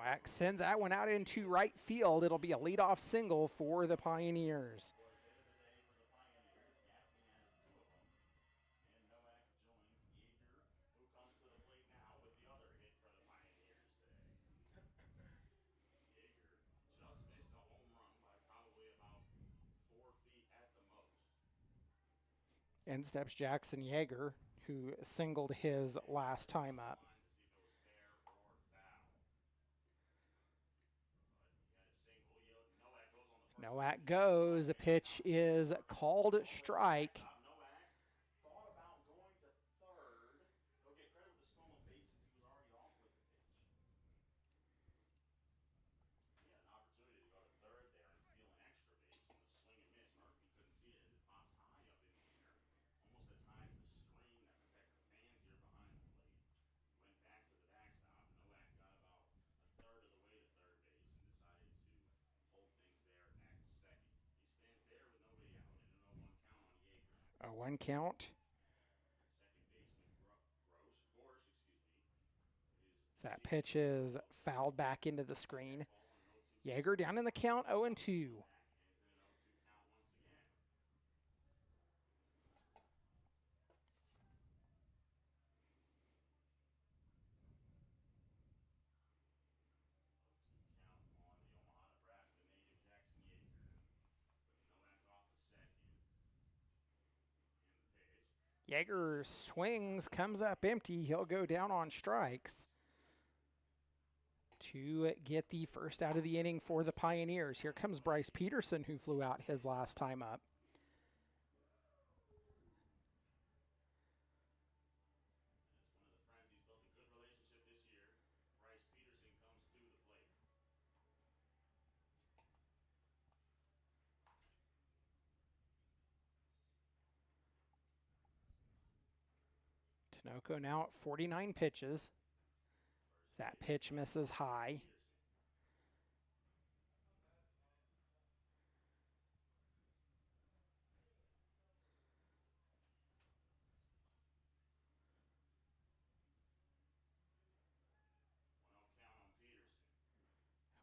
Nowak sends that one out into right field. It'll be a leadoff single for the Pioneers. In steps Jackson Yeager, who singled his last time up. Nowak goes. The pitch is called strike. 1 count. Second baseman Gorsh, is That pitch is fouled back into the screen. ball on an 0-2 Yeager down in the count, 0-2. back, and it's in an 0-2 count once again. 0-2 count on the Omaha, Nebraska native Jackson Yeager. With Nowak off of second. And the pitch. Yeager swings, comes up empty. He'll go down on strikes to get the first out of the inning for the Pioneers. Here comes Bryce Peterson, who flew out his last time up. And it's one of the friends he's built a good relationship this year. Bryce Peterson comes to the plate. Tinoco now at 49 pitches. That pitch misses high.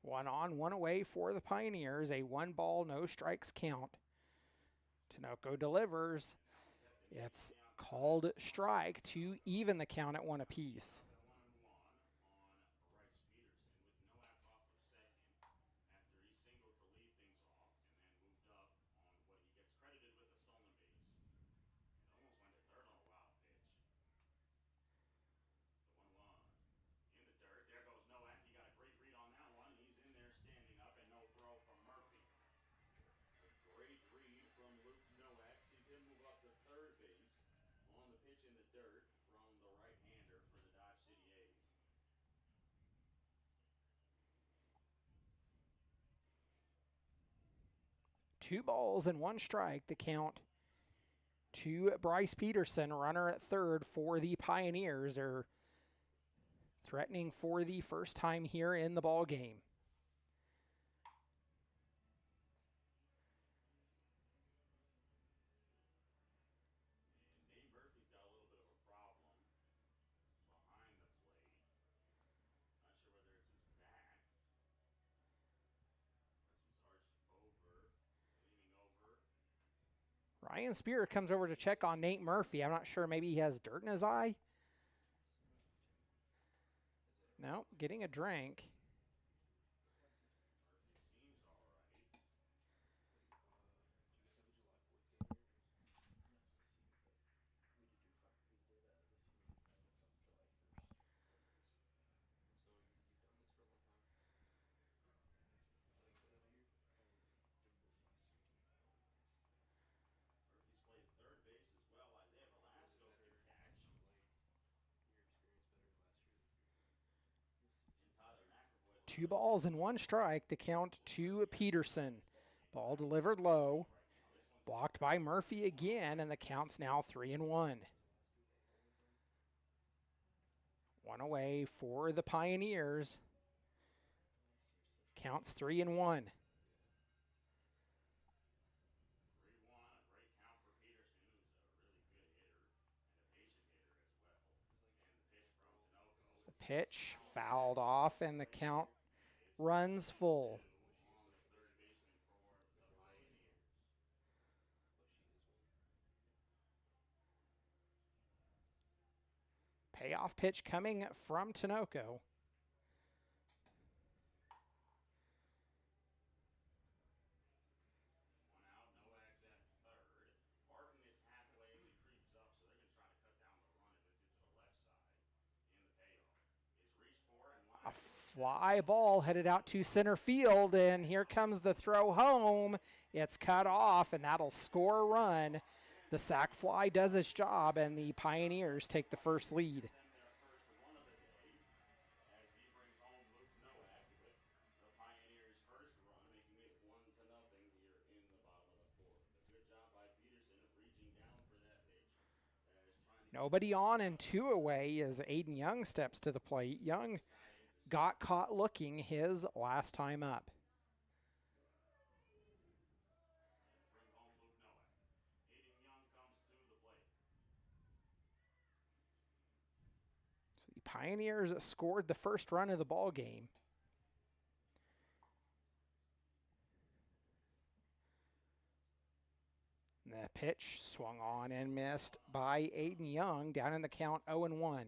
One on, one away for the Pioneers. A 1-ball, no strikes count. Tinoco delivers. It's called strike to even the count at 1 apiece. Great read from Luke Nowak. Sees him move up to third base on the pitch in the dirt from the right-hander for the Dodge City A's. Two balls and 1 strike, the count to Bryce Peterson, runner at third for the Pioneers. They're threatening for the first time here in the ball game. Ryan Spear comes over to check on Nate Murphy. I'm not sure, maybe he has dirt in his eye. No, getting a drink. Two balls and 1 strike, the count to Peterson. Ball delivered low. Blocked by Murphy again, and the count's now 3-1. One away for the Pioneers. Counts 3-1. The pitch fouled off, and the count runs full. Payoff pitch coming from Tinoco. One out, Nowak's at third. Barton is halfway as he creeps up, so they're going to try to cut down the run if it's to the left side. And the payoff is reached for and A fly ball headed out to center field, and here comes the throw home. It's cut off, and that'll score a run. The sac fly does its job, and the Pioneers take the first lead. as he brings home Luke Nowak with the Pioneers' first run, making it 1-0 here in the bottom of the fourth. A good job by Peterson of reaching down for that pitch. Nobody on and 2 away as Aiden Young steps to the plate. Young got caught looking his last time up. Bring home Luke Nowak. Aiden Young comes to the Pioneers scored the first run of the ball game. The pitch swung on and missed by Aiden Young, down in the count 0-1.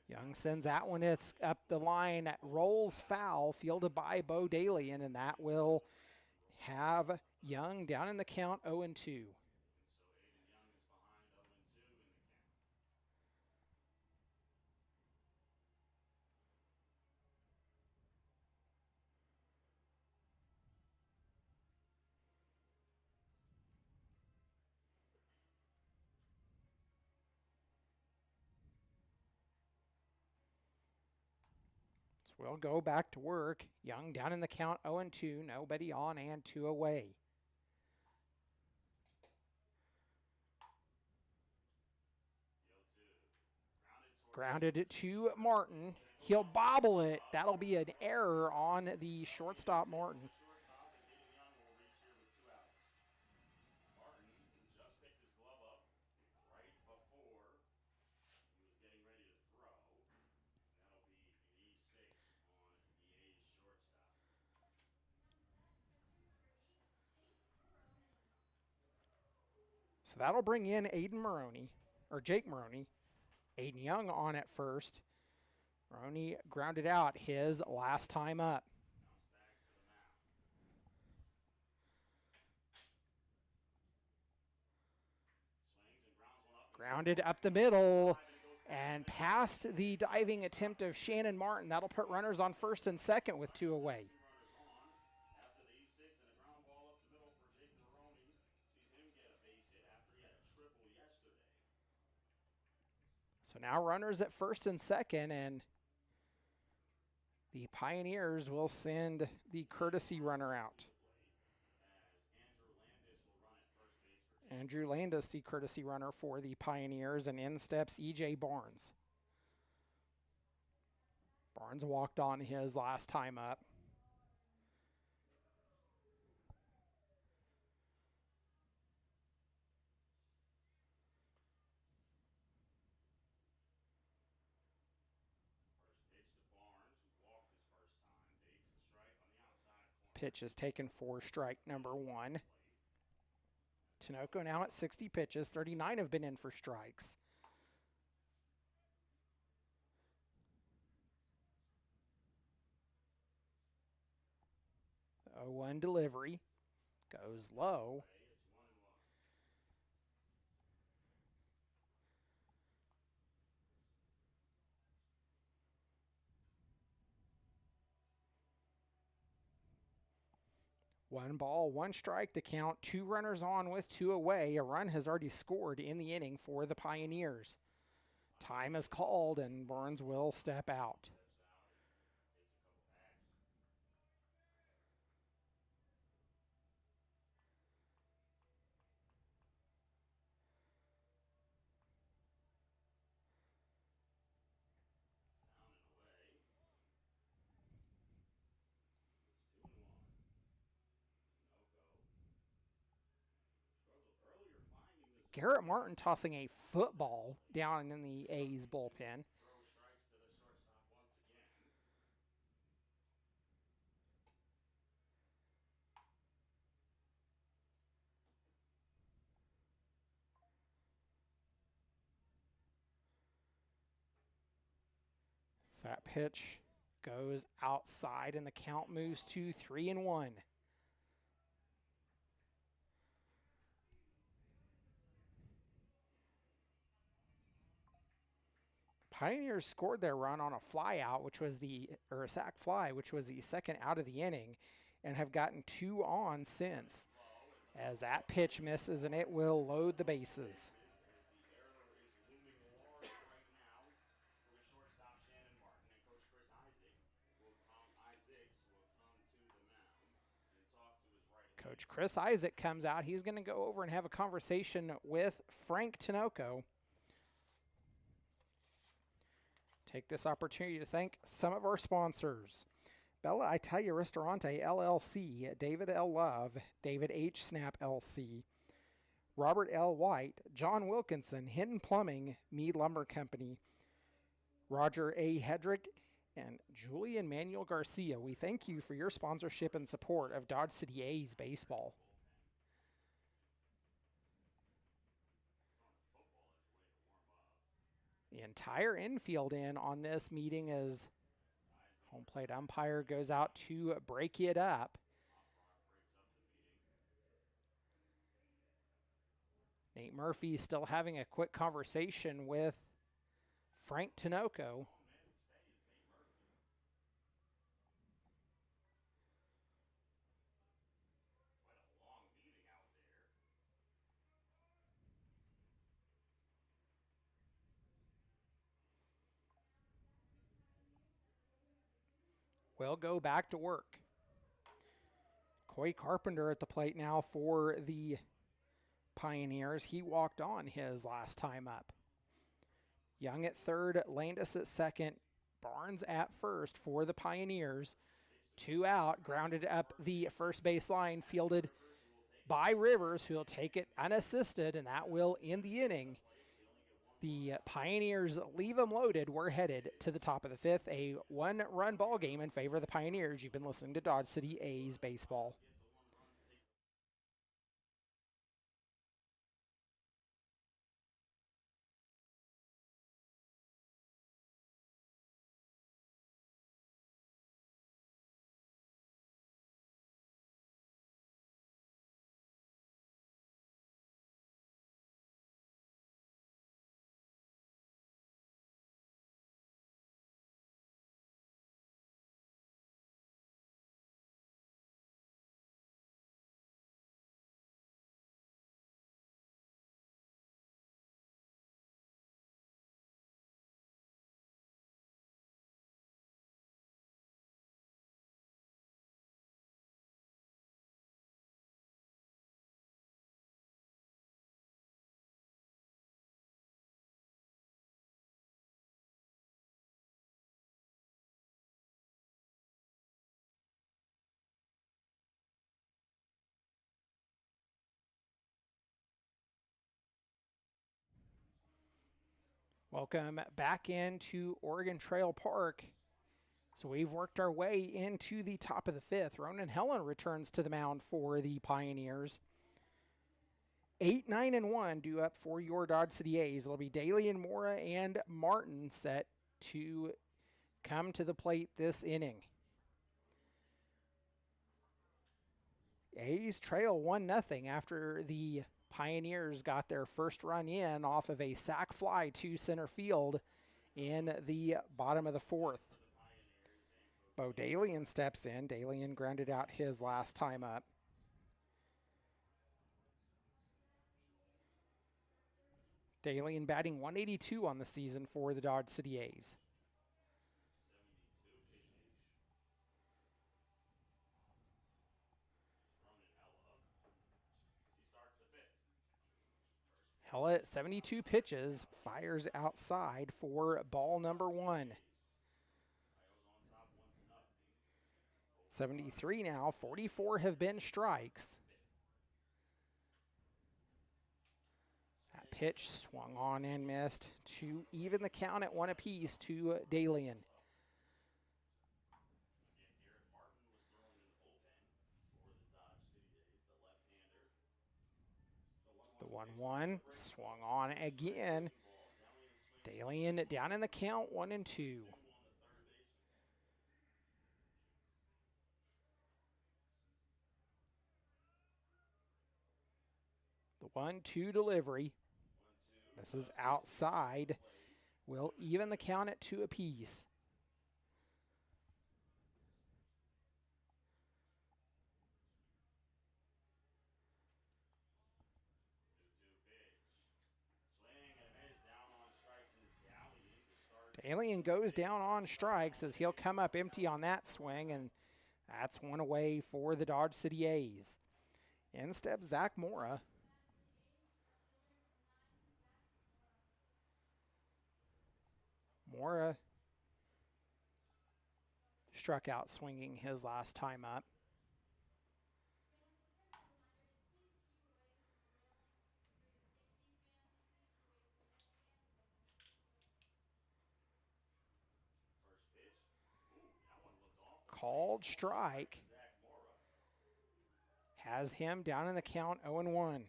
Young sends that one. It's up the line, rolls foul, fielded by Bo Dalian, and that will have Young down in the count 0-2. So we'll go back to work. Young down in the count 0-2, nobody on and 2 away. Grounded to Martin. He'll bobble it. That'll be an error on the shortstop, Martin. So that'll bring in Aiden Maroney, or Jake Maroney. Aiden Young on at first. Maroney grounded out his last time up. Grounded up the middle and past the diving attempt of Shannon Martin. That'll put runners on first and second with 2 away. So now runners at first and second, and the Pioneers will send the courtesy runner out. Andrew Landis, the courtesy runner for the Pioneers, and in steps E.J. Barnes. Barnes walked on his last time up. Pitch is taken for strike number 1. Tinoco now at 60 pitches. 39 have been in for strikes. The 0-1 delivery goes low. One ball, one strike to count. 2 runners on with 2 away. A run has already scored in the inning for the Pioneers. Time is called and Burns will step out. Garrett Martin tossing a football down in the A's bullpen. So that pitch goes outside and the count moves to 3-1. Pioneers scored their run on a fly out, a sac fly, which was the second out of the inning, and have gotten 2 on since. As that pitch misses and it will load the bases. Coach Chris Isaac comes out. He's going to go over and have a conversation with Frank Tinoco. Take this opportunity to thank some of our sponsors. Bella Italia Ristorante LLC, David L. Love, David H. Snap LC, Robert L. White, John Wilkinson, Hinton Plumbing, Mead Lumber Company, Roger A. Hedrick, and Julian Manuel Garcia. We thank you for your sponsorship and support of Dodge City A's baseball. The entire infield in on this meeting as home plate umpire goes out to break it up. Nate Murphy still having a quick conversation with Frank Tinoco. We'll go back to work. Coy Carpenter at the plate now for the Pioneers. He walked on his last time up. Young at third, Landis at second, Barnes at first for the Pioneers. 2 out, grounded up the first base line, fielded by Rivers, who will take it unassisted, and that will end the inning. The Pioneers leave them loaded. We're headed to the top of the fifth, a one-run ball game in favor of the Pioneers. You've been listening to Dodge City A's baseball. Welcome back into Oregon Trail Park. So we've worked our way into the top of the fifth. Ronan Helen returns to the mound for the Pioneers. 8, 9, and 1 due up for your Dodge City A's. It'll be Daly and Mora and Martin set to come to the plate this inning. A's trail 1-0 after the Pioneers got their first run in off of a sac fly to center field in the bottom of the fourth. Bo Dalian steps in. Dalian grounded out his last time up. Dalian batting 182 on the season for the Dodge City A's. Hella at 72 pitches, fires outside for ball number 1. 73 now, 44 have been strikes. That pitch swung on and missed to even the count at 1 apiece to Dalian. The 1-1 swung on again. Dalian down in the count, 1-2. The 1-2 delivery. This is outside. Will even the count at 2 apiece. Dalian goes down on strikes as he'll come up empty on that swing, and that's one away for the Dodge City A's. In steps Zach Mora. Mora struck out swinging his last time up. First pitch. Ooh, that one looked off the Called plate. strike. Zach Mora. Has him down in the count 0-1. As Mora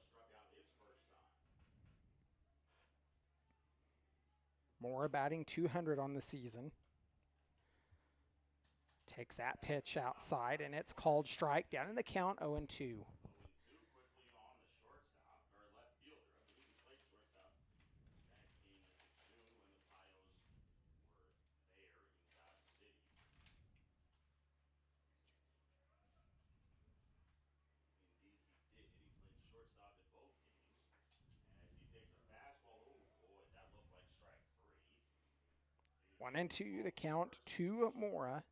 struck out his first time. Mora batting .200 on the season. Takes that pitch outside, and it's called strike, down in the count 0-2. 0-2 quickly on the shortstop, or left fielder. I believe he played shortstop back in June when the Pios were there in Dodge City. Indeed he did. He played shortstop in both games. As he takes a fastball. Oh boy, that looked like strike 3. 1-2 the count to Mora.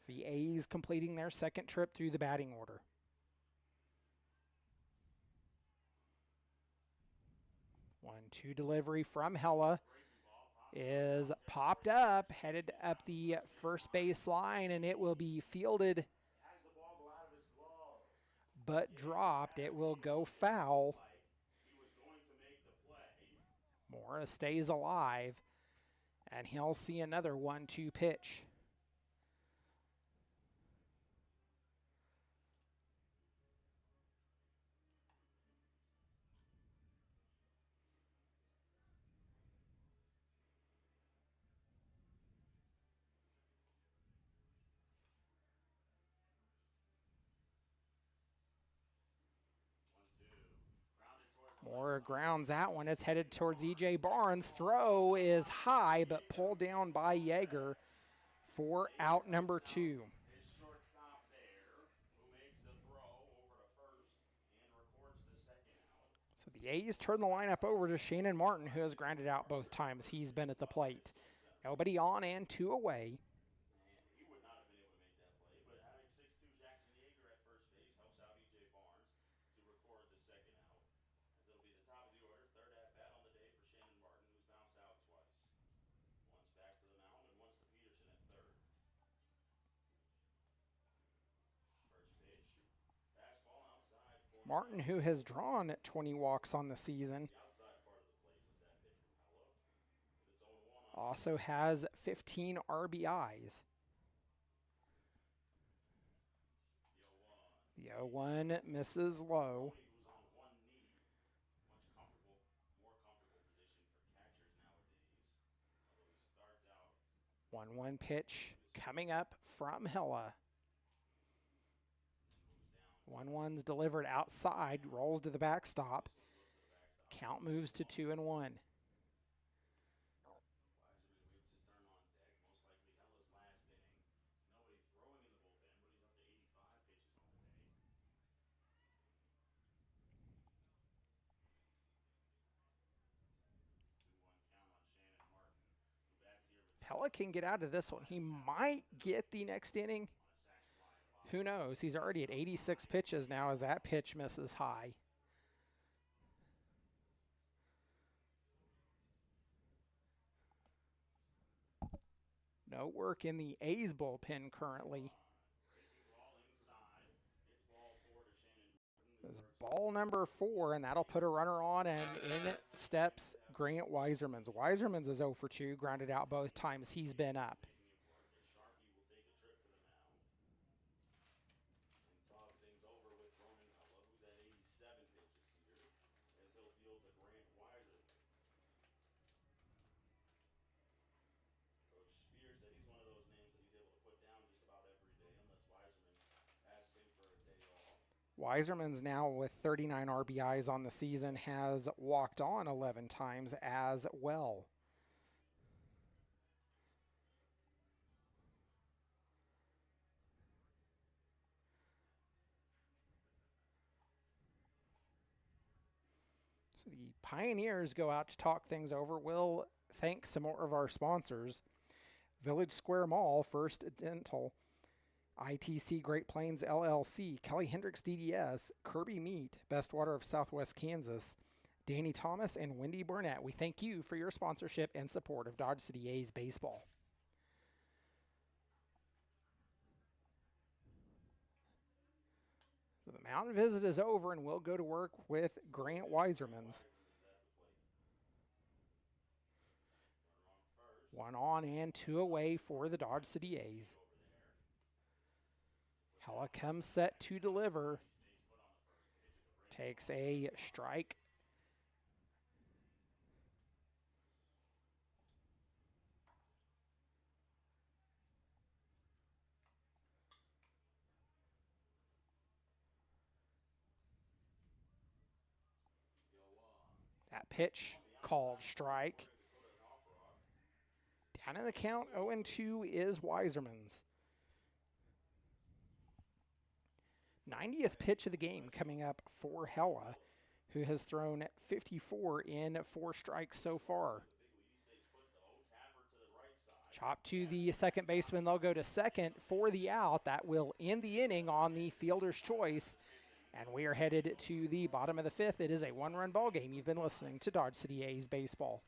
The A's completing their second trip through the batting order. 1-2 delivery from Hella is popped up, headed up the first base line, and it will be fielded but dropped. It will go foul. Mora stays alive, and he'll see another 1-2 pitch. Mora grounds that one. It's headed towards E.J. Barnes. Throw is high, but pulled down by Yeager for out number 2. His shortstop there, who makes the throw over to first and records the second out. So the A's turn the lineup over to Shannon Martin, who has grounded out both times he's been at the plate. Nobody on and 2 away. And he would not have been able to make that play, but having 6'2" Jackson Yeager at first base helps out E.J. Barnes to record the second out. As it'll be the top of the order, third at-bat on the day for Shannon Martin, who's bounced out twice. Once back to the mound and once to Peterson at third. First pitch, fastball outside. Martin, who has drawn 20 walks on the season, The outside part of the plate was that pitch from Hella. With its 0-1 on also has 15 RBIs. The 0-1 misses low. who's on one knee. More comfortable position for catchers nowadays. Although he starts out 1-1 pitch coming up from Hella. 1-1's delivered outside, rolls to the backstop. Count moves to 2-1. Wiseman waits his turn on deck. Most likely Hella's last inning. Nobody throwing in the bullpen, but he's up to 85 pitches on the day. 2-1 count on Shannon Martin, who bats here with Hella can get out of this one. He might get the next inning. a sac fly. Who knows? He's already at 86 pitches now as that pitch misses high. No work in the A's bullpen currently. Breaking ball inside. It's ball 4 to Shannon Martin. This is ball number 4, and that'll put a runner on, and in steps Grant Weisermans. Weisermans is 0 for 2, grounded out both times he's been up. Making it work as Sharkey will take a trip to the mound. And talk things over with Ronan Hella, who's at 87 pitches here, as he'll field to Grant Weiserman. Coach Spears said he's one of those names that he's able to put down just about every day unless Weiserman asks him for a day off. Weiserman's now with 39 RBIs on the season, has walked on 11 times as well. So the Pioneers go out to talk things over. We'll thank some more of our sponsors. Village Square Mall, First Dental, ITC Great Plains LLC, Kelly Hendricks DDS, Kirby Meat, Best Water of Southwest Kansas, Danny Thomas and Wendy Burnett, we thank you for your sponsorship and support of Dodge City A's baseball. So the mountain visit is over, and we'll go to work with Grant Weisermans. One on and two away for the Dodge City A's. Hella comes set to deliver. Takes a strike. That pitch called strike. Down in the count, 0-2 is Weisermans. 90th pitch of the game coming up for Hella, who has thrown 54 in 4 strikes so far. Chop to the second baseman. They'll go to second for the out. That will end the inning on the fielder's choice. And we are headed to the bottom of the 5th. It is a 1-run ball game. You've been listening to Dodge City A's baseball.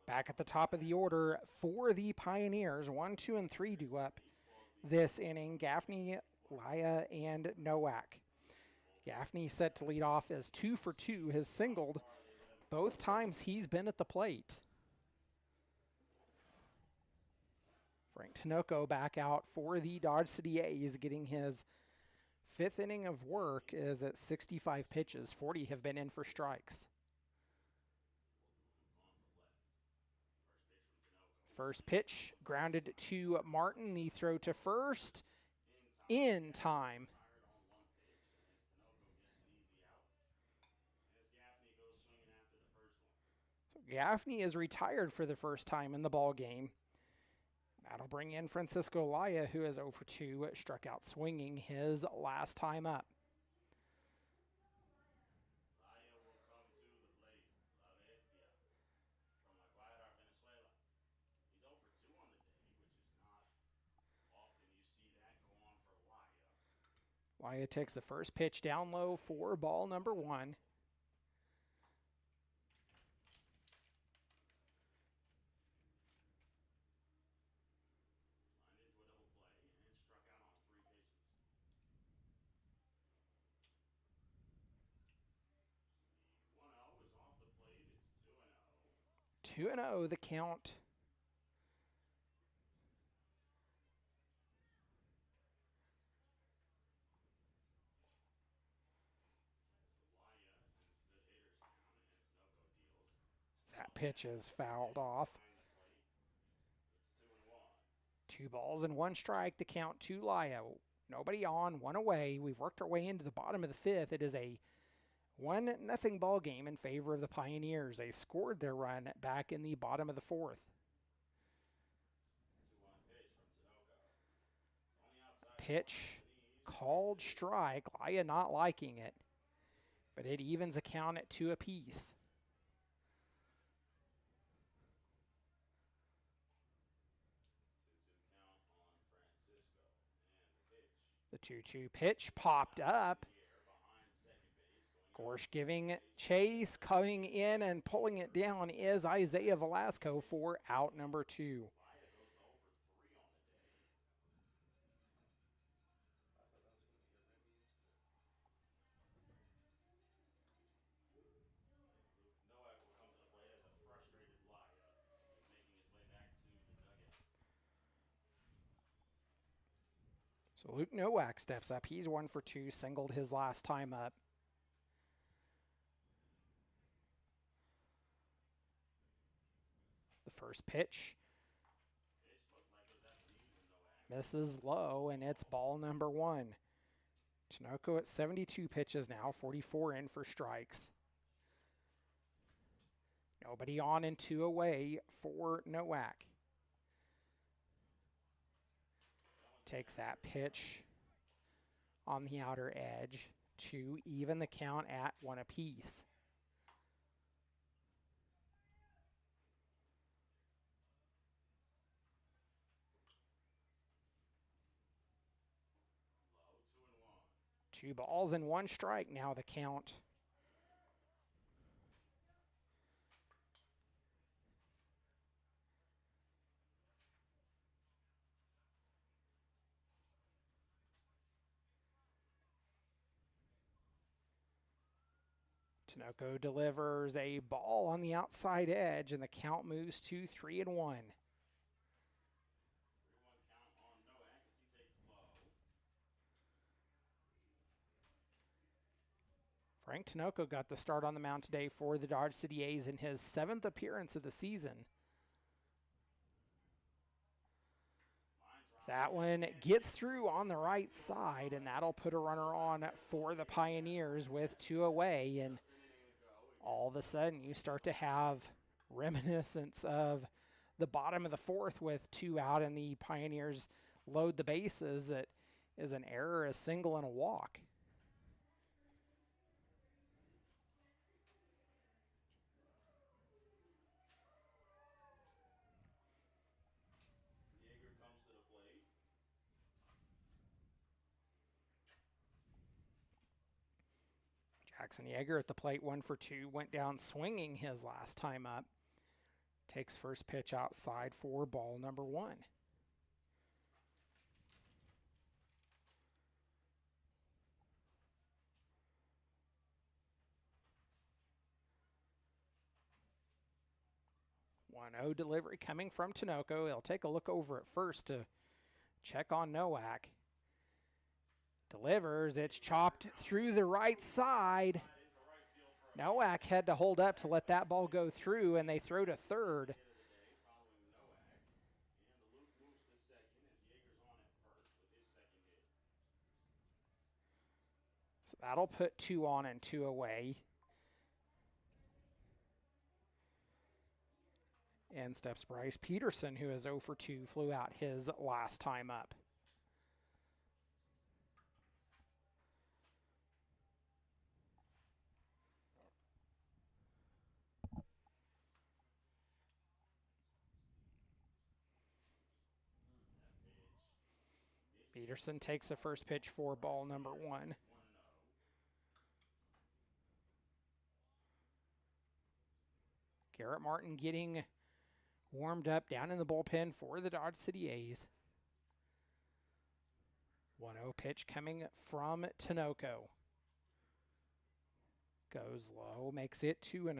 Back at the top of the order for the Pioneers, 1, 2, and 3 due up this inning. Gaffney, Laya, and Nowak. Gaffney set to lead off as 2 for 2, has singled both times he's been at the plate. Frank Tinoco back out for the Dodge City A's, getting his 5th inning of work is at 65 pitches. 40 have been in for strikes. First pitch grounded to Martin. The throw to first in time. So Gaffney is retired for the first time in the ball game. That'll bring in Francisco Laya, who is 0 for 2, struck out swinging his last time up. Laya takes the first pitch down low for ball number 1. Two and 0 the count. That pitch is fouled off. It's 2-1. 2 balls and 1 strike. The count to Lio. Nobody on, 1 away. We've worked our way into the bottom of the 5th. It is a 1-0 ball game in favor of the Pioneers. They scored their run back in the bottom of the 4th. 2-1 pitch from Tinoco. On the outside. Pitch called strike. Laya not liking it, but it evens a count at 2 apiece. The 2-2 pitch popped up. Gorsh giving chase, coming in and pulling it down is Isaiah Velasco for out number 2. Nowak will come to the plate as a frustrated Laya is making his way back to the dugout. So Luke Nowak steps up. He's 1 for 2, singled his last time up. The first pitch misses low, and it's ball number 1. Tinoco at 72 pitches now, 44 in for strikes. Nobody on and 2 away for Nowak. Takes that pitch on the outer edge to even the count at 1 apiece. Low, 2-1. 2 balls and 1 strike now the count. Tinoco delivers a ball on the outside edge, and the count moves to 3-1. 3-1 count on Nowak as he takes low. Frank Tinoco got the start on the mound today for the Dodge City A's in his 7th appearance of the season. That one gets through on the right side, and that'll put a runner on for the Pioneers with 2 away. And all of a sudden, you start to have reminiscence of the bottom of the 4th with 2 out, and the Pioneers load the bases. That is an error, a single, and a walk. Jackson Yeager at the plate, 1 for 2, went down swinging his last time up. Takes first pitch outside for ball number 1. One 0 delivery coming from Tinoco. He'll take a look over at first to check on Nowak. Delivers, it's chopped through the right side. Nowak had to hold up to let that ball go through, and they throw to third. So that'll put 2 on and 2 away. And steps Bryce Peterson, who is 0 for 2, flew out his last time up. Peterson takes the first pitch for ball number 1. Garrett Martin getting warmed up down in the bullpen for the Dodge City A's. 1-0 pitch coming from Tinoco. Goes low, makes it 2-0.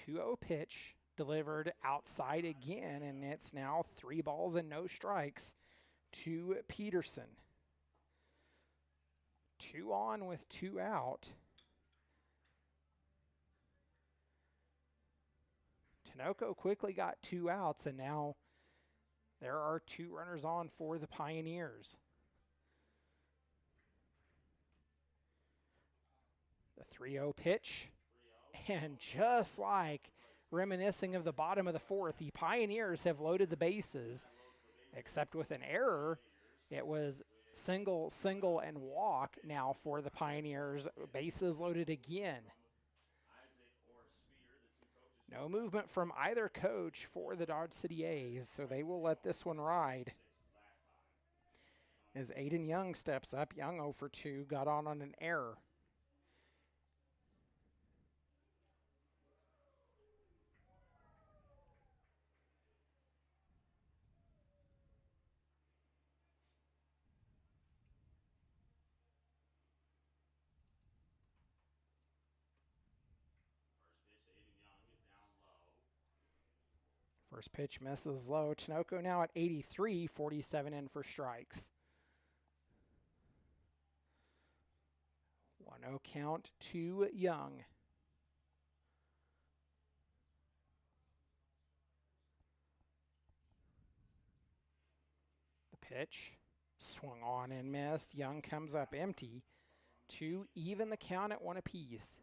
2-0 pitch delivered outside again, and it's now 3 balls and no strikes to Peterson. 2 on with 2 out. Tinoco quickly got 2 outs, and now there are 2 runners on for the Pioneers. The 3-0 pitch, and just like reminiscing of the bottom of the 4th, the Pioneers have loaded the bases, except with an error. It was single, single, and walk now for the Pioneers. Bases loaded again. No movement from either coach for the Dodge City A's, so they will let this one ride. As Aiden Young steps up, Young 0 for 2, got on an error. First pitch misses low. Tinoco now at 83, 47 in for strikes. 1-0 count to Young. The pitch swung on and missed. Young comes up empty to even the count at 1 apiece.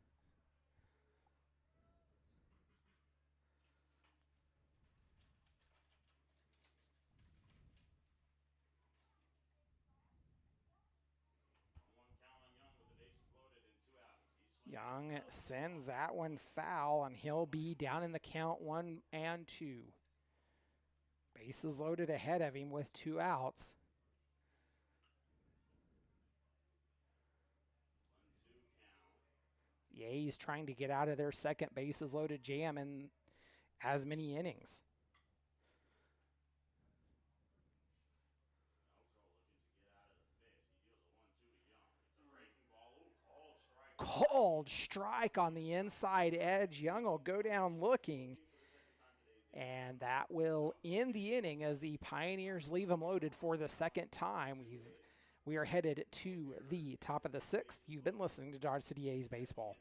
Young sends that one foul, and he'll be down in the count 1 and 2. Bases loaded ahead of him with 2 outs. The A's trying to get out of their second bases loaded jam in as many innings. Called strike on the inside edge. Young will go down looking, and that will end the inning as the Pioneers leave them loaded for the second time. We are headed to the top of the 6th. You've been listening to Dodge City A's baseball.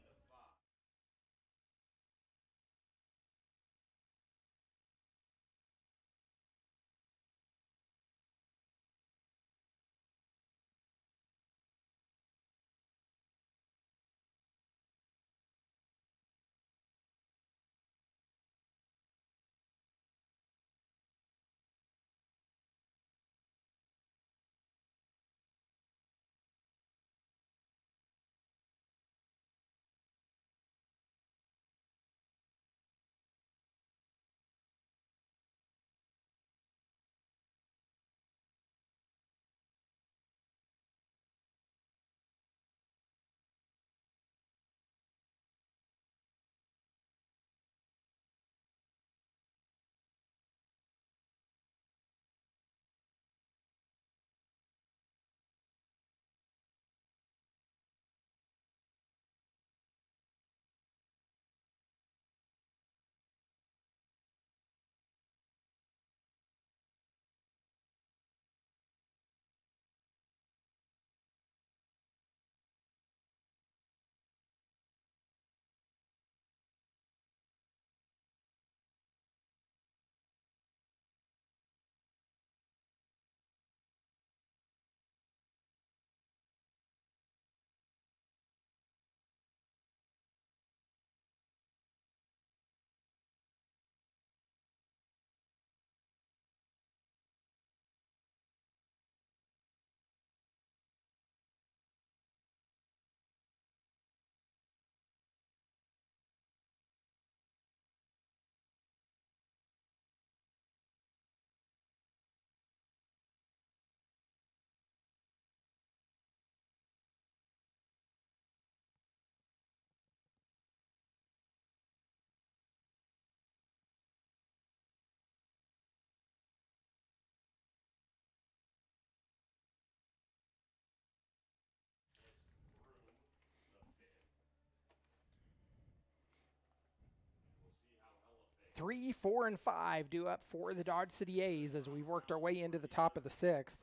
3, 4, and 5 due up for the Dodge City A's as we've worked our way into the top of the 6th.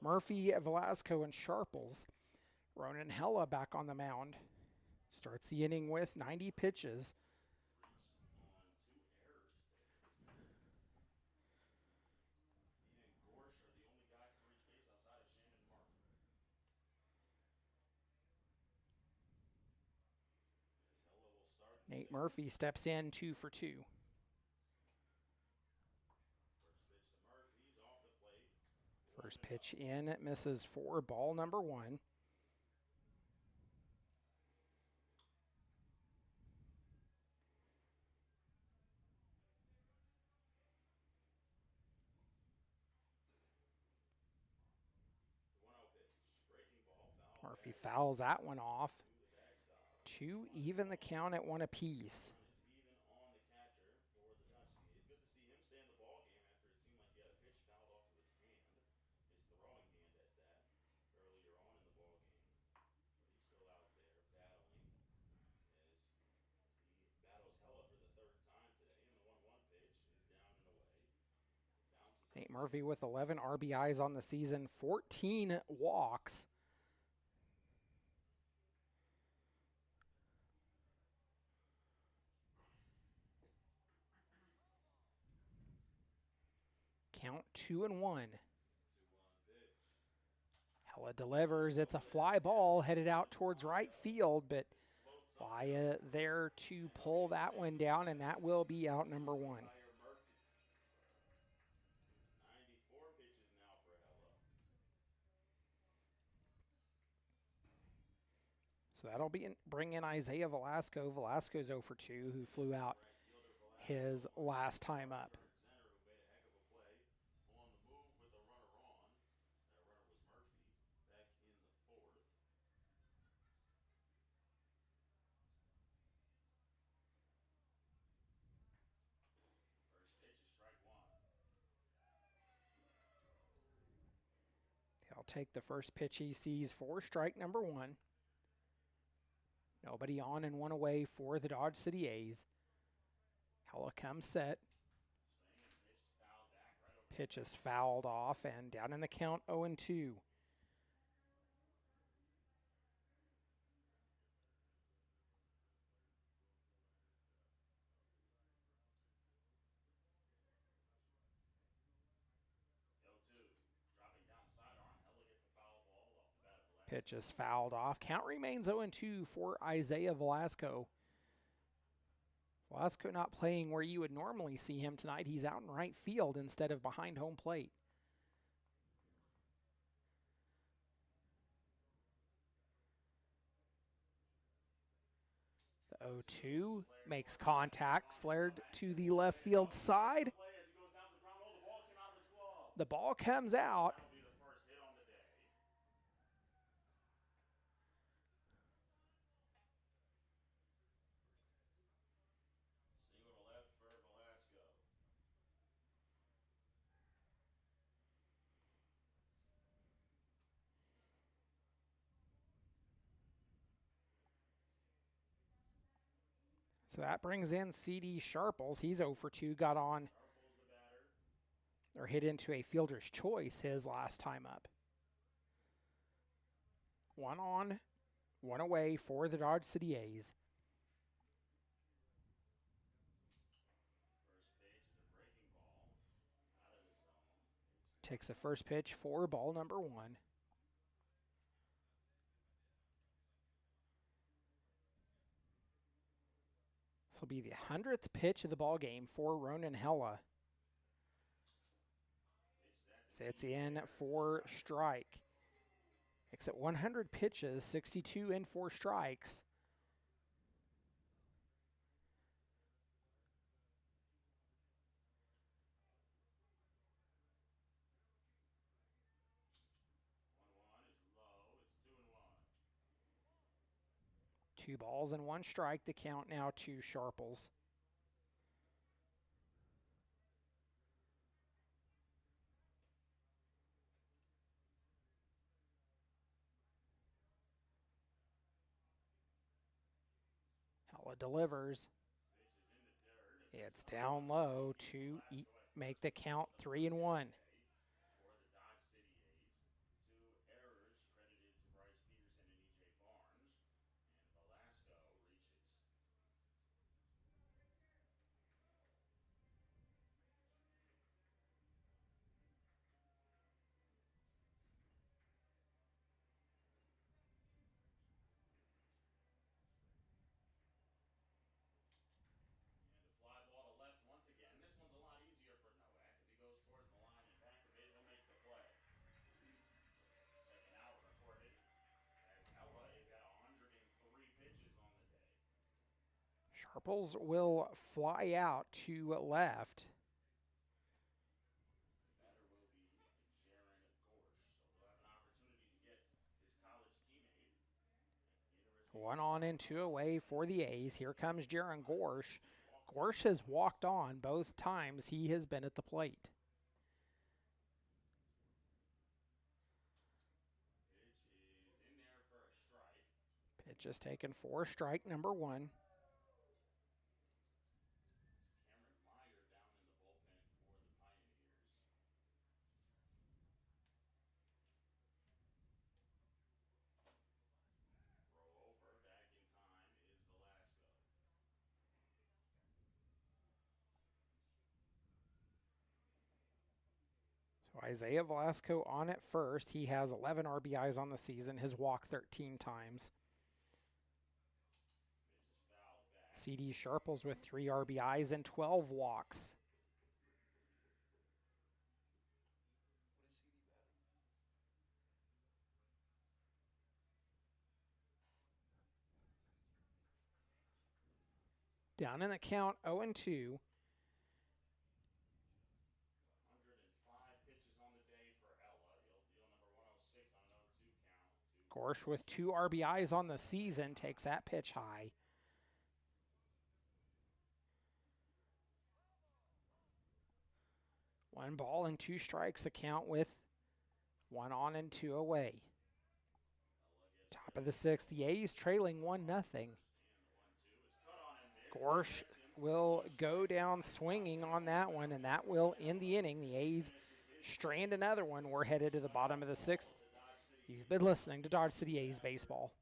Murphy, Velasco, and Sharples. Ronan Hella back on the mound. Starts the inning with 90 pitches. Nate Murphy steps in 2 for 2. First pitch in, misses for ball number 1. Murphy fouls that one off. 2 even the count at 1 apiece. Nate Murphy with 11 RBIs on the season, 14 walks. Count 2-1. Hella delivers. It's a fly ball headed out towards right field, but Vaya there to pull that one down, and that will be out number 1. So that'll bring in Isaiah Velasco. Velasco's 0 for 2, who flew out his last time up. He'll take the first pitch he sees for strike number 1. Nobody on and 1 away for the Dodge City A's. Hella comes set. Pitch is fouled off and down in the count 0-2. Pitch is fouled off. Count remains 0-2 for Isaiah Velasco. Velasco not playing where you would normally see him tonight. He's out in right field instead of behind home plate. The 0-2 makes contact, flared to the left field side. The ball comes out. So that brings in C.D. Sharples. He's 0 for 2, got on or hit into a fielder's choice his last time up. 1 on, 1 away for the Dodge City A's. Takes the first pitch for ball number 1. This will be the 100th pitch of the ball game for Ronan Hella. Sits in for strike. Makes it 100 pitches, 62 and 4 strikes. Two balls and 1 strike. The count now to Sharples. Hella delivers. It's down low to make the count 3-1. For the Dodge City A's. Two errors credited to Bryce Peterson and E.J. Barnes. And Velasco reaches. And a fly ball to left once again. This one's a lot easier for Nowak as he goes towards the line and back of it. He'll make the play. Second out recorded as Ella is at 103 pitches on the day. Sharples will fly out to left. The batter will be Gering. So he'll have an opportunity to get his college teammate. One on and two away for the A's. Here comes Jaron Gorsh. Gorsh has walked on both times he has been at the plate. Pitch is in there for a strike. Pitch is taken for strike number one. Cameron Meyer down in the bullpen for the Pioneers. Throw over, back in time is Velasco. So Isaiah Velasco on at first. He has 11 RBIs on the season. His walk 13 times. CD Sharples with 3 RBIs and 12 walks. Down in the count, 0-2. 105 pitches on the day for Ella. He'll deal number 106 on an 0-2 count. Gorsh with 2 RBIs on the season takes that pitch high. One ball and 2 strikes, a count with 1 on and 2 away. Top of the 6th, the A's trailing 1-0. Gorsh will go down swinging on that one, and that will end the inning. The A's strand another one. We're headed to the bottom of the 6th. You've been listening to Dodge City A's Baseball.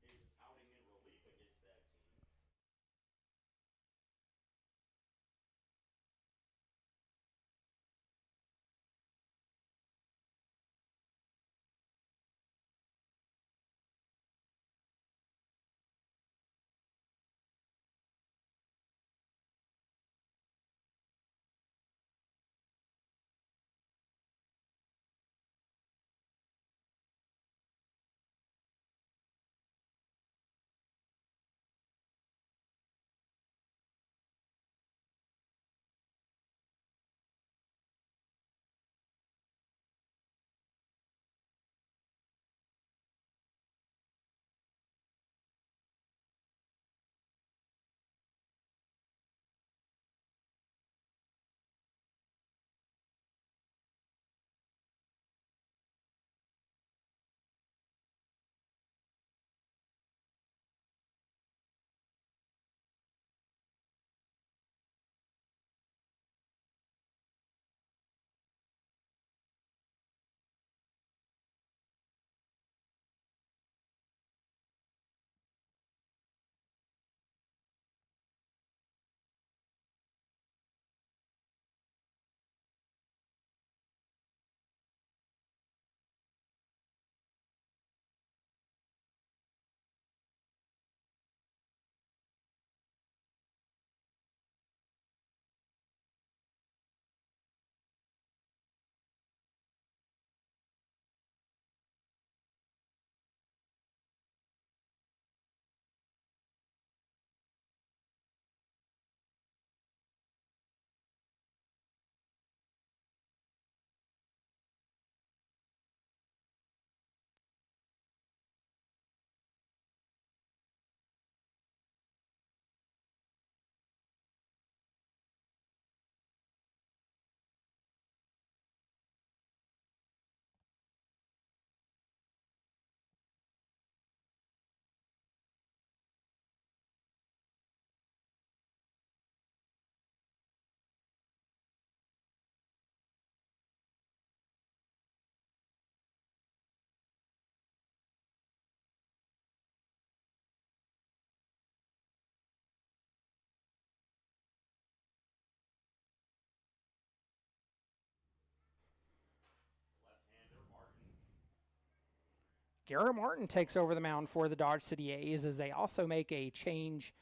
Garrett Martin takes over the mound for the Dodge City A's as they also make a change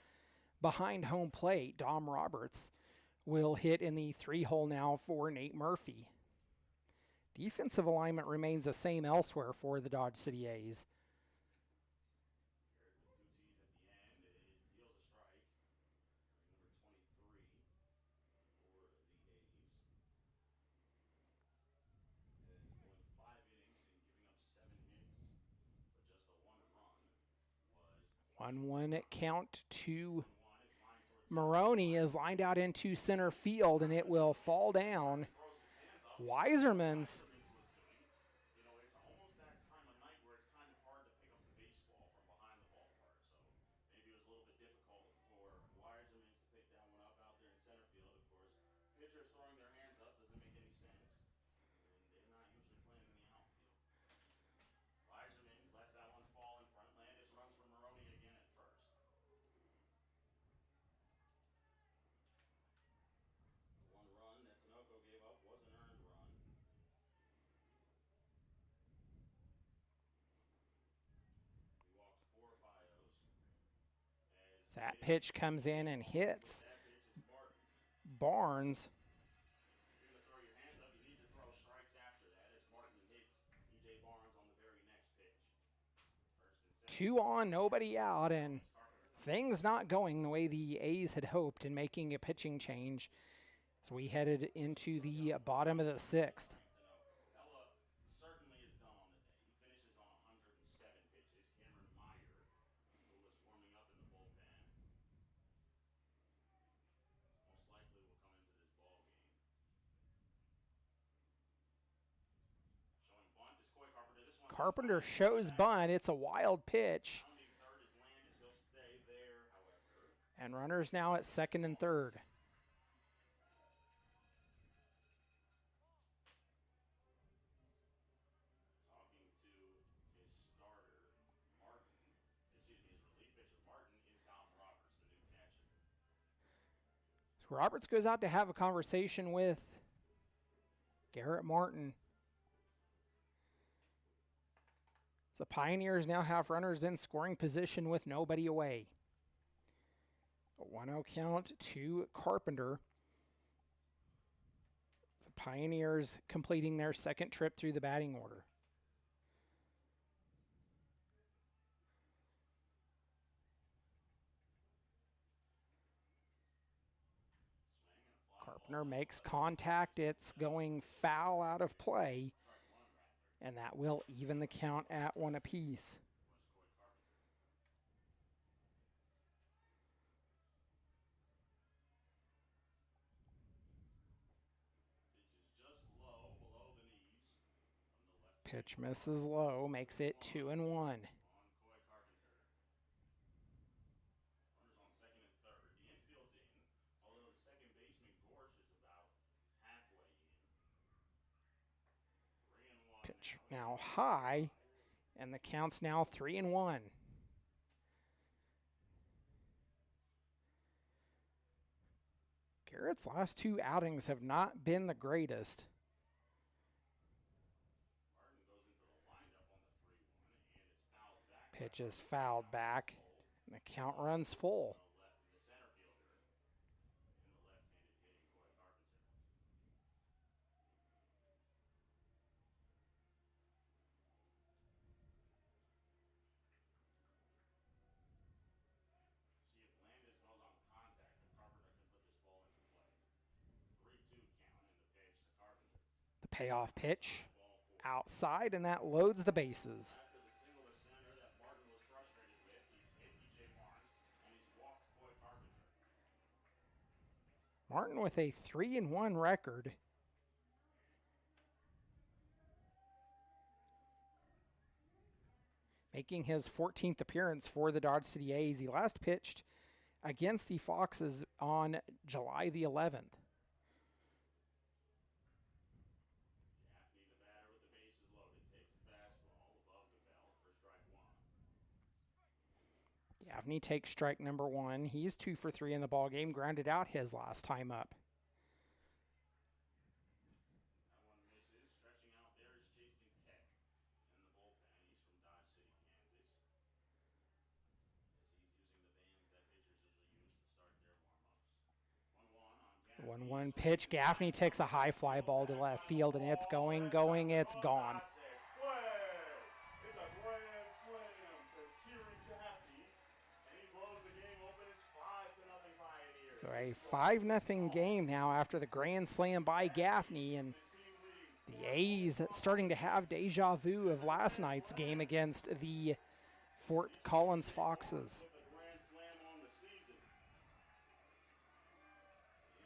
behind home plate. Dom Roberts will hit in the 3-hole now for Nate Murphy. Defensive alignment remains the same elsewhere for the Dodge City A's. Garrett with 2 T's at the end. It deals a strike. Number 23 for the A's. Going 5 innings and giving up 7 hits, but just a 1 run was 1-1 count to 1 is lined towards Maroney is lined out into center field, and it will fall down. throws his hands up. Weiserman's Was doing. You know, it's almost that time of night where it's kind of hard to pick up the baseball from behind the ballpark. So maybe it was a little bit difficult for Weiserman's to pick that one up out there in center field. Of course, pitchers throwing their hands up doesn't make any sense, and they're not usually playing in the outfield. Weiserman's lets that one fall in front. Landis runs for Maroney again at first. The 1 run that Tinoco gave up was an earned run. We walked 4 bios. that pitch comes in and hits That pitch is Martin. Barnes. If you're going to throw your hands up, you need to throw strikes after that as Martin hits E.J. Barnes on the very next pitch. First and second. 2 on, nobody out, and things not going the way the A's had hoped in making a pitching change as we headed into the bottom of the 6th. Ella certainly is done on the day. He finishes on 107 pitches. Cameron Meyer, who was warming up in the bullpen, most likely will come into this ball game. Showing bunt is Coy Carpenter. This one Carpenter shows bunt. It's a wild pitch. rounding third is Landis. He'll stay there, however. And runners now at second and third. Talking to his starter, Martin. Excuse me, his relief pitcher, Martin, is Dom Roberts, the new catcher. So Roberts goes out to have a conversation with Garrett Martin. The Pioneers now have runners in scoring position with nobody away. A 1-0 count to Carpenter. The Pioneers completing their second trip through the batting order. Carpenter makes contact. It's going foul out of play, and that will even the count at 1 apiece. Pitch misses low, makes it 2-1. On Coy Carpenter. Runners on second and third. The infield's in, although the second baseman Gorsh is about halfway in. 3-1. Pitch now high, and the count's now 3-1. Garrett's last 2 outings have not been the greatest. Martin goes into the windup on the 3-1, and it's fouled back. Pitch is fouled back, and the count runs full. The center fielder and the left-handed hitting Coy Carpenter. See if Landis goes on contact, if Carpenter can put this ball into play. 3-2 count in the pitch to Carpenter. The payoff pitch outside, and that loads the bases. After the single to center that Martin was frustrated with, he's hit E.J. Barnes, and he's walked Coy Carpenter. Martin with a 3-1 record. Making his 14th appearance for the Dodge City A's. He last pitched against the Foxes on July the 11th. Gaffney, the batter with the bases loaded, takes a fastball above the belt for strike 1. Gaffney takes strike number 1. He's 2 for 3 in the ballgame. Grounded out his last time up. That one misses. Stretching out there is Jason Keck in the bullpen. He's from Dodge City 1-1 pitch. Gaffney takes a high fly ball to left field, and it's going, it's gone. It's a grand slam for Gering Gaffney, and he blows the game open. It's 5-0 Pioneers. So a 5-0 game now after the grand slam by Gaffney, and the A's starting to have deja vu of last night's game against the Fort Collins Foxes. With a grand slam on the season.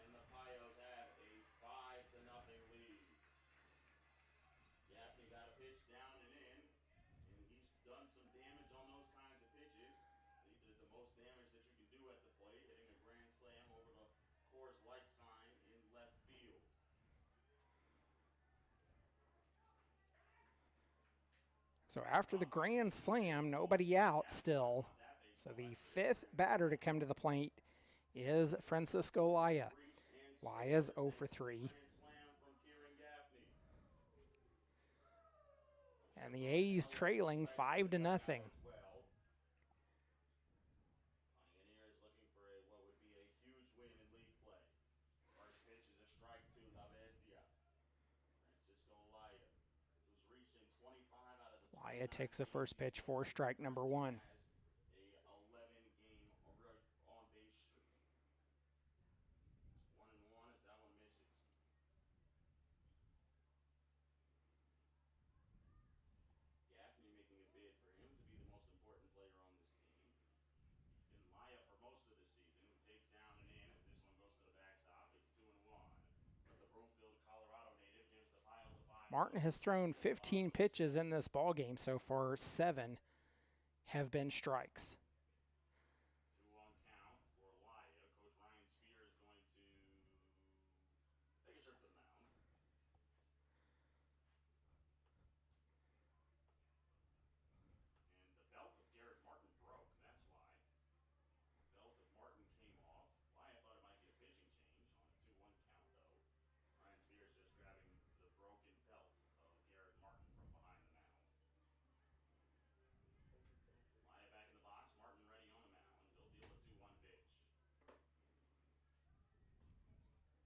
And the Pios have a 5-0 lead. Gaffney got a pitch down and in, and he's done some damage on those kinds of pitches. He did the most damage that you can do at the plate, hitting a grand slam over the Coors Light sign in left field. So after the grand slam, nobody out still. So the fifth batter to come to the plate is Francisco Laya. Laya's 0 for 3. And the A's trailing 5-0. Pioneers looking for what would be a huge win in league play. First pitch is a strike to La Bestia. Francisco Laya, who's reached in 25 out of the Laya takes the first pitch for strike number 1. a 11-game on base streak. 1-1 as that one misses. Gaffney making a bid for him to be the most important player on this team. He's been Laya for most of the season, who takes down and in as this one goes to the backstop. It's 2-1. But the Broomfield, Colorado native gives the Pios a 5. Martin has thrown 15 pitches in this ball game so far. 7 have been strikes. 2-1 count for Laya. Coach Ryan Spear is going to take a trip to the mound. And the belt of Garrett Martin broke. That's why. The belt of Martin came off. Laya thought it might be a pitching change on a 2-1 count, though. Ryan Spears just grabbing the broken belt of Garrett Martin from behind the mound. Laya back in the box. Martin ready on the mound. He'll deal a 2-1 pitch.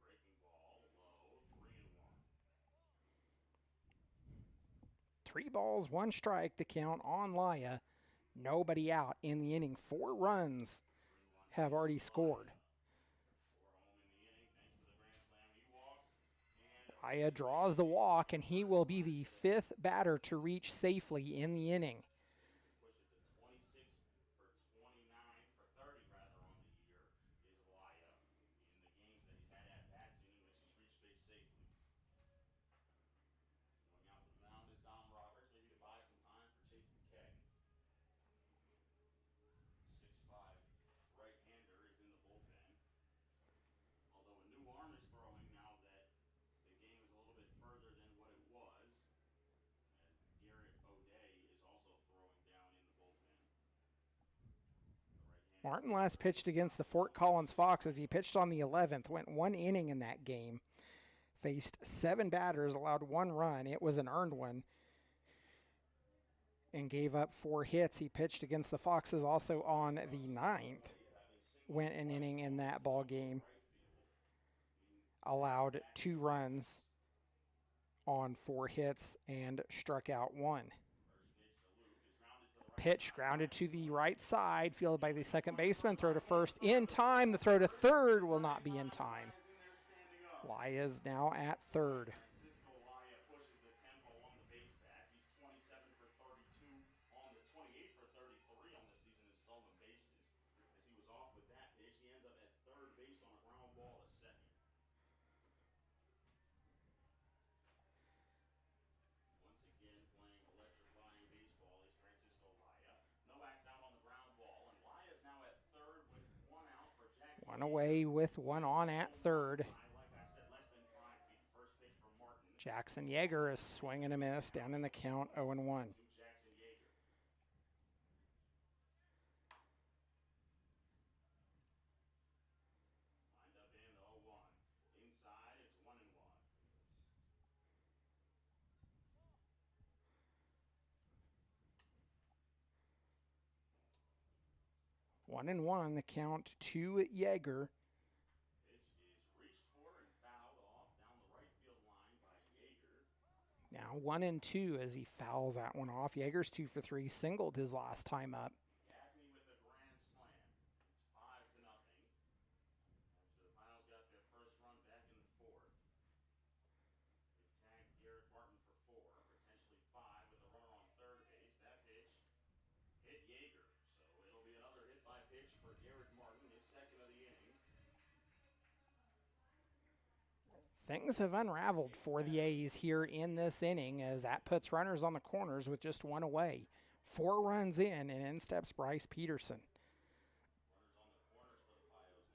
Breaking ball, low, 3-1. 3 balls, 1 strike, the count on Laya. Nobody out in the inning. 4 runs have already scored. 4 home in the inning, thanks to the grand slam. He walks, and Laya draws the walk, and he will be the 5th batter to reach safely in the inning. push it to 26 for 29 for 30 rather on the year is Laya in the games that he's had at bats in which he's reached base safely. Going out to the mound is Dom Roberts, maybe to buy some time for Chase McKay. 6'5" right-hander is in the bullpen. Although a new arm is throwing now that the game is a little bit further than what it was, as Garrett O'Day is also throwing down in the bullpen. Martin last pitched against the Fort Collins Foxes. He pitched on the 11th, went 1 inning in that game, faced 7 batters, allowed 1 run. It was an earned one, and gave up 4 hits. He pitched against the Foxes also on the 9th, went an inning in that ball game, allowed 2 runs on 4 hits, and struck out 1. Pitch grounded to the right side, fielded by the second baseman. Throw to first in time. The throw to third will not be in time. Laya's now at third. Francisco Laya pushes the tempo on the base pass. He's 27 for 32 on the 28 for 33 on the season in stolen bases. As he was off with that pitch, he ends up at third base on a ground ball to second. Once again, playing electrifying baseball is Francisco Laya. Novak's out on the ground ball, and Laya's now at third with 1 out for Jackson. 1 away with 1 on at third. Like I said, less than 5 feet. First pitch from Martin. Jackson Yeager is swinging a miss, down in the count, 0-1. To Jackson Yeager. Lined up in 0-1. Inside, it's 1-1. 1-1, the count to Yeager. Pitch is reached for 1-2 as he fouls that one off. Yeager's 2 for 3, singled his last time up. Gaffney with a grand slam. It's 5-0. After the Piles got their first run back in the fourth. They've tagged Garrett Martin for 4, potentially 5 with a runner on third base. That pitch hit Yeager. So it'll be another hit by pitch for Garrett Martin, his second of the inning. Things have unraveled for the A's here in this inning as that puts runners on the corners with just one away. 4 runs in, and in steps Bryce Peterson. Runners on the corners for the Pios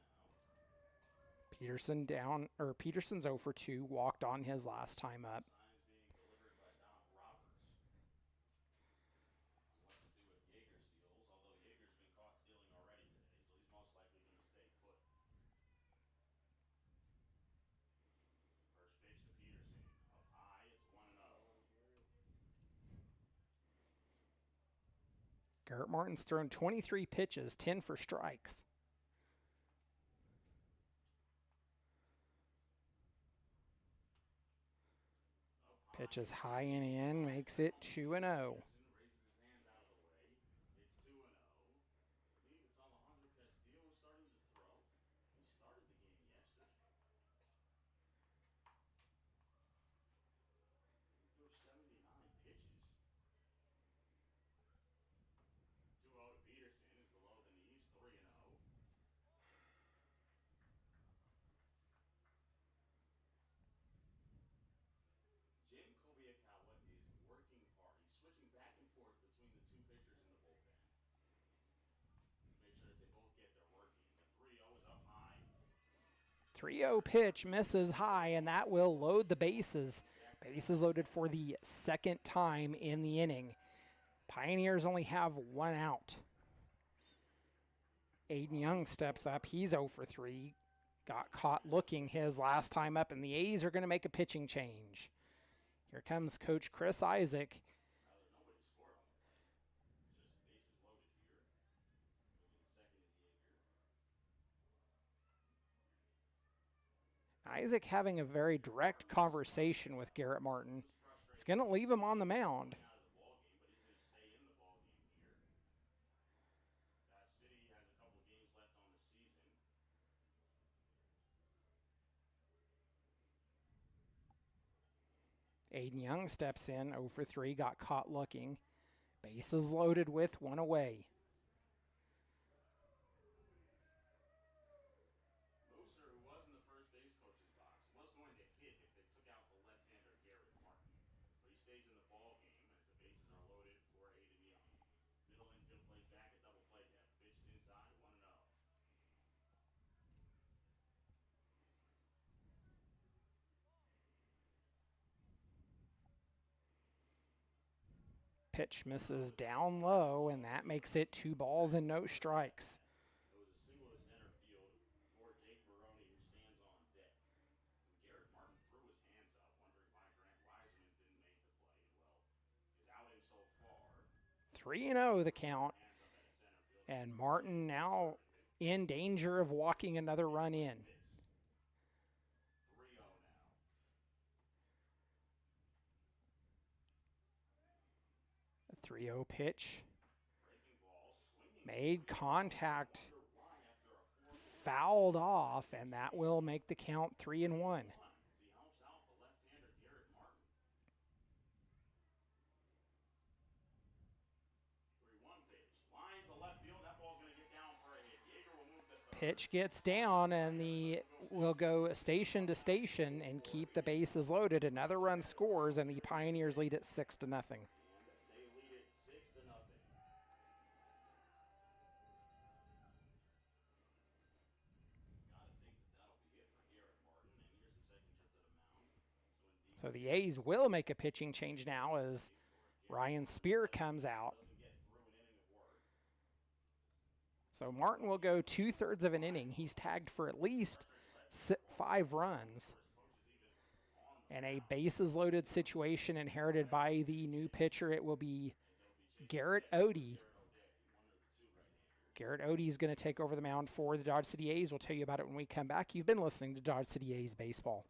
now. Peterson's 0 for 2, walked on his last time up. Signs being delivered by Doc Roberts. What to do if Yeager steals, although Yeager's been caught stealing already today, so he's most likely going to stay put. First pitch to Peterson. Up high, it's 1-0. Garrett Martin's thrown 23 pitches, 10 for strikes. Pitch is high and in, makes it 2-0. Raises his hands out of the way. It's 2-0. I believe it's Alejandro Castillo starting to throw. He started the game yesterday. He threw 79 pitches. 2-0 to Peterson is below the knees, 3-0. Jim Kobayakawa is working hard. He's switching back and forth between the two pitchers in the bullpen to make sure that they both get their work in. The 3-0 is up high. 3-0 pitch misses high, and that will load the bases. Bases loaded for the second time in the inning. Pioneers only have 1 out. Aiden Young steps up. He's 0 for 3. Got caught looking his last time up, and the A's are going to make a pitching change. Here comes Coach Chris Isaac. Now there's nobody scored on the play. It's just bases loaded here. Moving second is Yeager. Isaac having a very direct conversation with Garrett Martin. It's going to leave him on the mound. Out of the ball game, but he's going to stay in the ball game here. Dodge City has a couple of games left on the season. Aiden Young steps in, 0 for 3, got caught looking. Bases loaded with 1 away. Moser, who was in the first base coach's box, was going to hit if they took out the left-hander Garrett Martin. But he stays in the ball game as the bases are loaded for Aiden Young. Middle infield plays back at double play depth. Pitch is inside, 1-0. Pitch misses down low, and that makes it 2 balls and no strikes. It was a single to center field for Jake Maroney, who stands on deck. And Garrett Martin threw his hands up, wondering why Grant Wiseman didn't make the play. And, well, his outing so far, 3-0 the count, and Martin now in danger of walking another run in. 3-0 now. A 3-0 pitch. Breaking ball, swinging. Made contact, fouled off, and that will make the count 3-1. As he helps out the left-hander Garrett Martin. 3-1 pitch. Line to left field. That ball's going to get down for a hit. Yeager will move to third. Pitch gets down, and will go station to station and keep the bases loaded. Another run scores, and the Pioneers lead it 6-0. And they lead it 6-0. Gotta think that'll be it for Garrett Martin. And here's the second trip to the mound. So the A's will make a pitching change now as Ryan Spear comes out. Doesn't get through an inning of work. So Martin will go 2/3 of an inning. He's tagged for at least 5 runs. And a bases loaded situation inherited by the new pitcher. It will be Garrett Odie. Garrett Odie is going to take over the mound for the Dodge City A's. We'll tell you about it when we come back. You've been listening to Dodge City A's Baseball.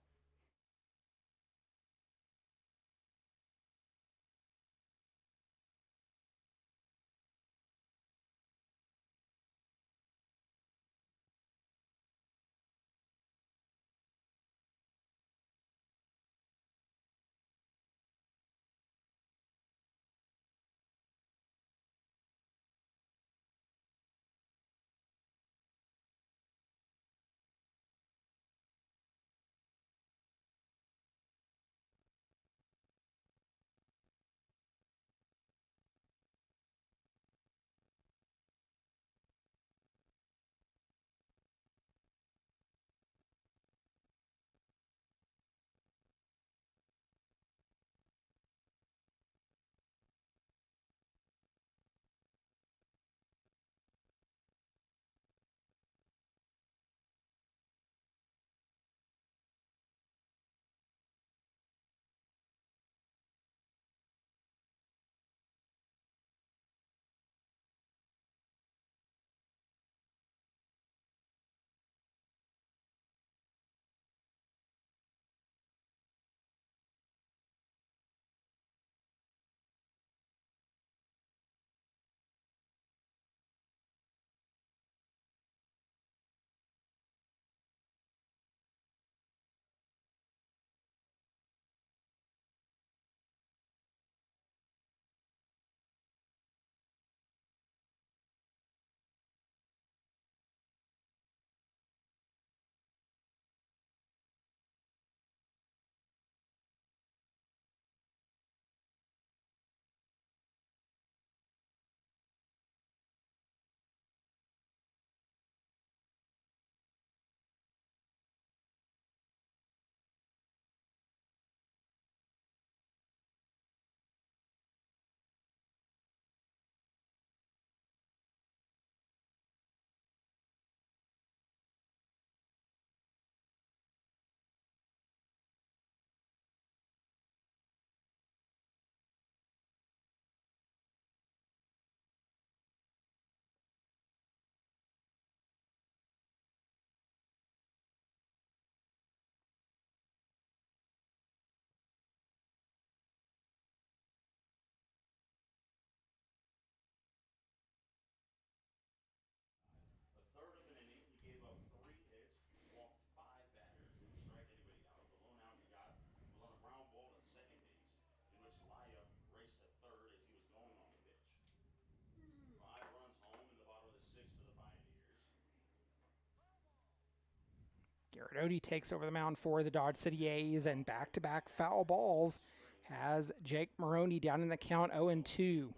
Odie takes over the mound for the Dodge City A's, and back-to-back foul balls has Jake Maroney down in the count 0-2.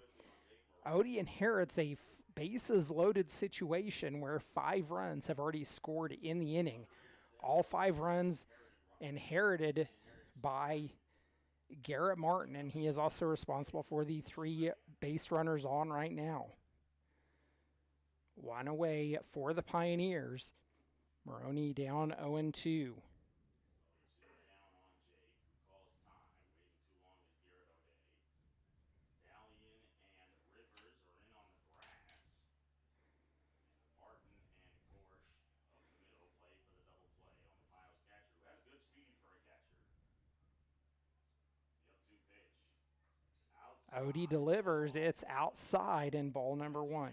Odie inherits a bases-loaded situation where 5 runs have already scored in the inning. All 5 runs inherited by Garrett Martin, and he is also responsible for the 3 base runners on right now. 1 away for the Pioneers. Maroney down 0-2. Odie delivers. It's outside in ball number 1.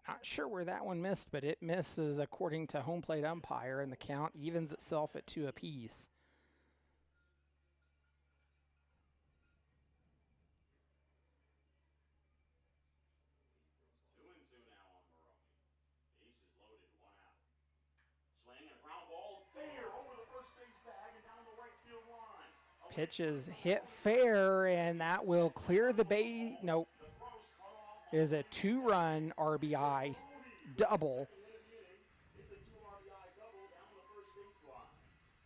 Not sure where that one missed, but it misses according to home plate umpire, and the count evens itself at 2 apiece. Pitch is hit fair, and that will clear the base. Nope. It is a 2-run RBI double. It's a 2 RBI double down the first baseline.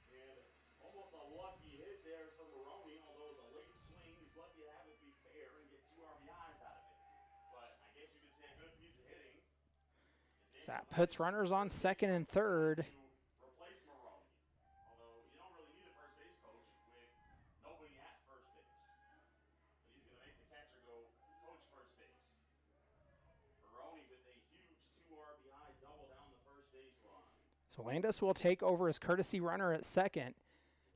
And almost a lucky hit there for Maroney, although it's a late swing. He's lucky to have it be fair and get 2 RBIs out of it. But I guess you could say a good piece of hitting. So that puts runners on second and third. Replace Maroney. Although you don't really need a first base coach with nobody at first base. But he's going to make the catcher go coach first base. Maroney with a huge 2 RBI double down the first baseline. So Landis will take over as courtesy runner at second.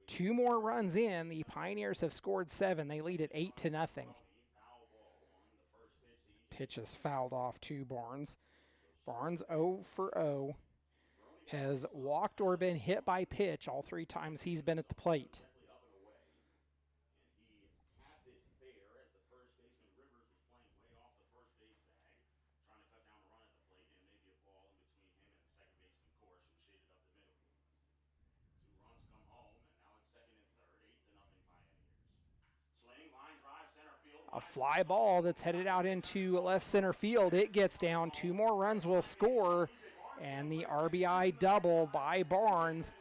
2 more runs in. The Pioneers have scored 7. They lead at 8-0. Pitch is fouled off to Barnes. Barnes 0 for 0. Has walked or been hit by pitch all 3 times he's been at the plate. A fly ball that's headed out into left center field. It gets down. 2 more runs will score, and the RBI double by Barnes.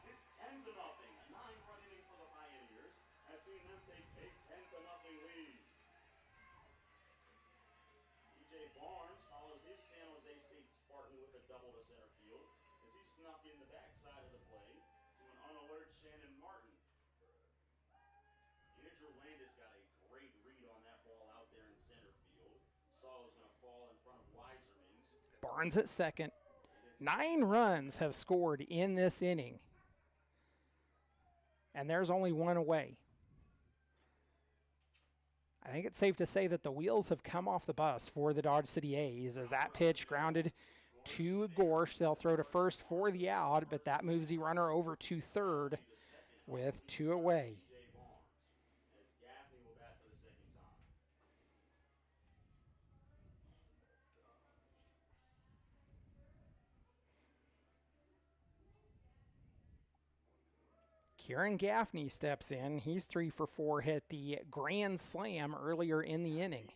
It's 10-0. A 9-run inning for the Pioneers has seen them take a 10-0 lead. DJ Barnes follows his San Jose State Spartan with a double to center field as he snuck in the backside of the play to an unalert Shannon Martin. Andrew Landis got a great read on that ball out there in center field. Saw it was going to fall in front of Weiserman's. Barnes at second. 9 runs have scored in this inning. And there's only 1 away. I think it's safe to say that the wheels have come off the bus for the Dodge City A's as that pitch grounded to Gorsh. They'll throw to first for the out, but that moves the runner over to third with 2 away. Kieran Gaffney steps in. He's 3 for 4, hit the grand slam earlier in the inning.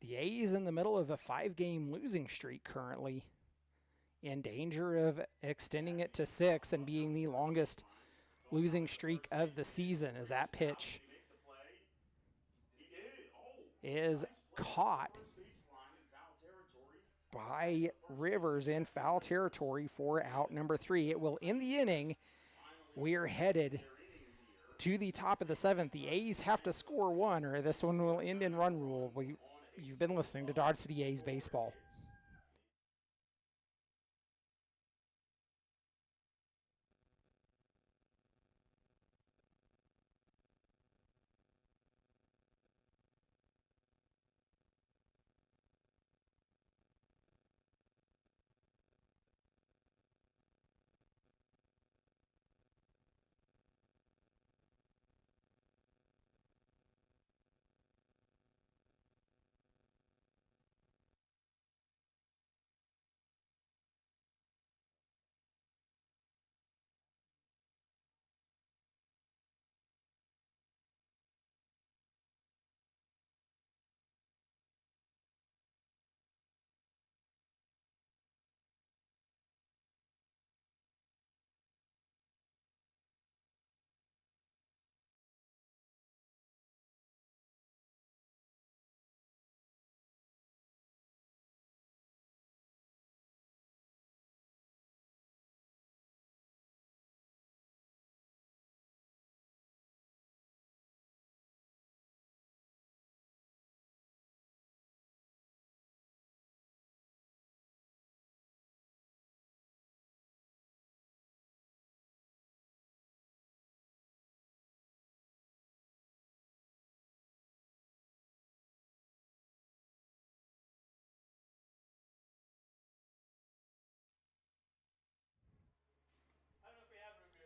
The A's in the middle of a 5-game losing streak currently, in danger of extending it to 6 and being the longest losing streak of the season, as that pitch is caught by Rivers in foul territory for out number 3. It will end the inning. We are headed to the top of the 7th. The A's have to score 1 or this one will end in run rule. You've been listening to Dodge City A's Baseball.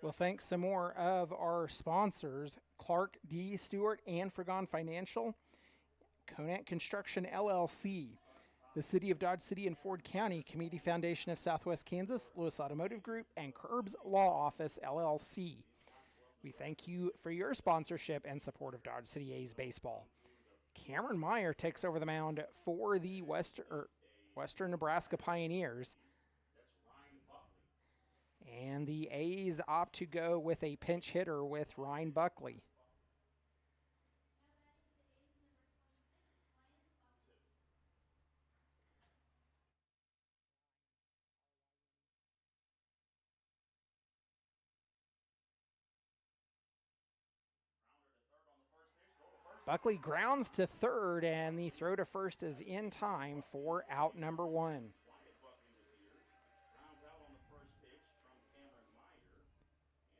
We'll thank some more of our sponsors, Clark D. Stewart and Fragon Financial, Conant Construction LLC, the City of Dodge City and Ford County, Community Foundation of Southwest Kansas, Lewis Automotive Group, and Curbs Law Office LLC. We thank you for your sponsorship and support of Dodge City A's baseball. Cameron Meyer takes over the mound for the Western Nebraska Pioneers. And the A's opt to go with a pinch hitter with Ryan Buckley. Buckley grounds to third, and the throw to first is in time for out number one. Grounds out on the first pitch from Cameron Meyer,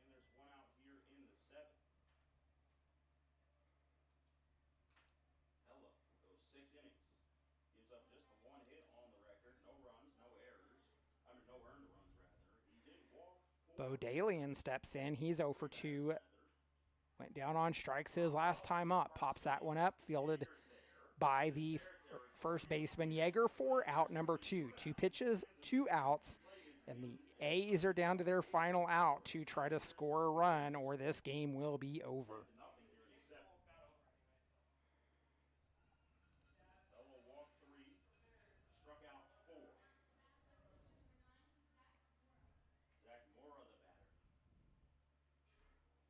and there's one out here in the seventh. Hella goes 6 innings, gives up just the one hit on the record, no runs, no errors. No earned runs rather. He did walk Bo Dalian steps in. He's 0 for 2. Went down on strikes his last time up. Pops that one up, fielded by the first baseman Yeager for out number 2. 2 pitches, 2 outs, and the A's are down to their final out to try to score a run, or this game will be over. Fellow walked 3, struck out 4. Zach Mora, the batter.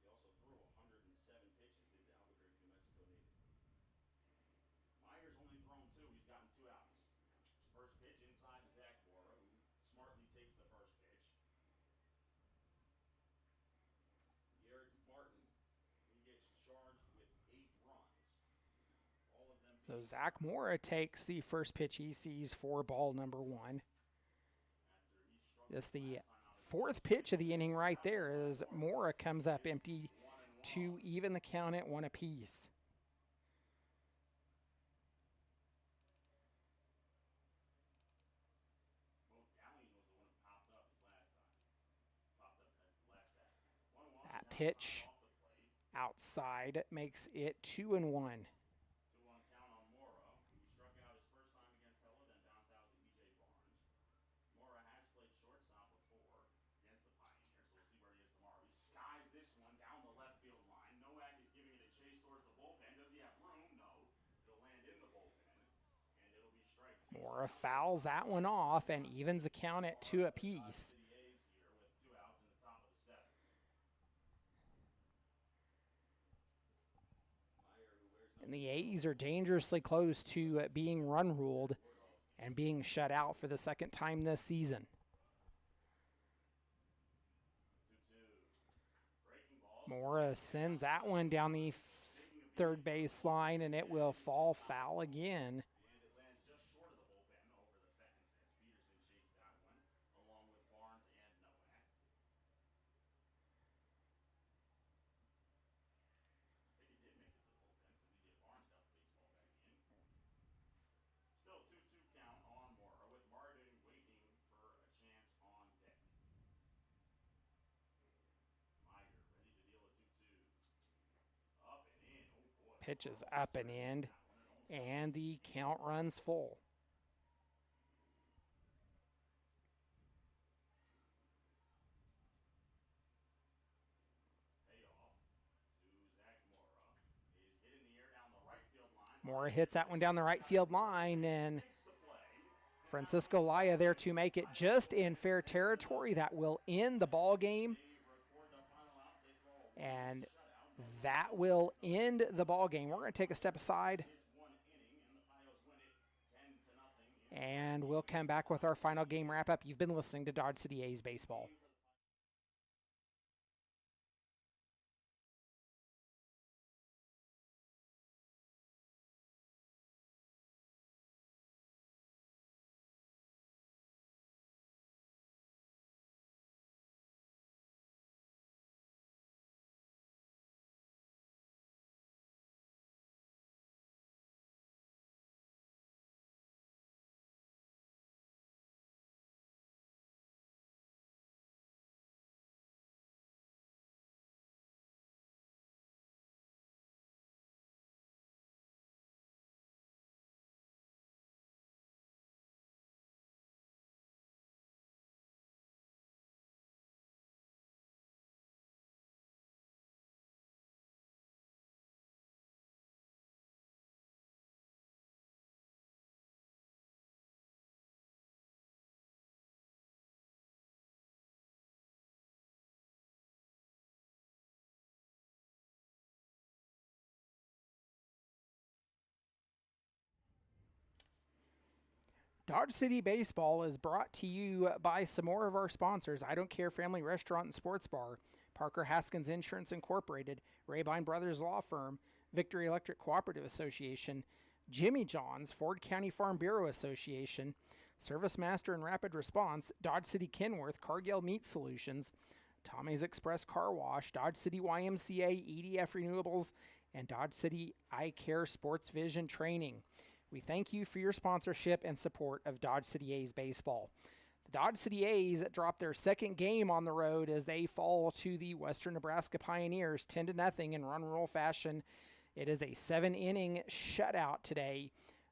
He also threw 107 pitches into Albuquerque, New Mexico native. Myers only thrown 2. He's gotten 2 outs. First pitch inside to Zach Mora, who smartly takes the first pitch. Garrett Martin, he gets charged with 8 runs. All of them. So Zach Mora takes the first pitch he sees for ball number 1. That's the 4th pitch of the inning right there as Mora comes up empty to even the count at 1 apiece. That pitch outside makes it 2-1. 2-1 count on Mora, who struck out his first time against Hella, then bounced out to E.J. Barnes. Mora has played shortstop before against the Pioneers, so we'll see where he is tomorrow. He skies this one down the left field line. Nowak is giving it a chase towards the bullpen. Does he have room? No. It'll land in the bullpen, and it'll be strike 2. Mora fouls that one off and evens the count at 2 apiece. And the A's are dangerously close to being run ruled and being shut out for the second time this season. Mora sends that one down the third base line, and it will fall foul again. And it lands just short of the bullpen over the fence as Peterson chased that one along with Barnes and Nowak. I think he did make it to the bullpen since he gave Barnes got the baseball back in. Still 2-2 count on Mora with Martin waiting for a chance on deck. Meyer ready to deal a 2-2. Up and in. Oh boy. Pitch is up and in, and the count runs full. Mora hits that one down the right field line, and Francisco Laya there to make it just in fair territory. That will end the ball game, and that will end the ball game. We're going to take a step aside, and we'll come back with our final game wrap-up. You've been listening to Dodge City A's Baseball. Dodge City Baseball is brought to you by some more of our sponsors: I Don't Care Family Restaurant and Sports Bar, Parker Haskins Insurance Incorporated, Rabine Brothers Law Firm, Victory Electric Cooperative Association, Jimmy John's, Ford County Farm Bureau Association, Service Master and Rapid Response, Dodge City Kenworth, Cargill Meat Solutions, Tommy's Express Car Wash, Dodge City YMCA, EDF Renewables, and Dodge City Eye Care Sports Vision Training. We thank you for your sponsorship and support of Dodge City A's baseball. The Dodge City A's dropped their second game on the road as they fall to the Western Nebraska Pioneers 10-0 in run rule fashion. It is a 7-inning shutout today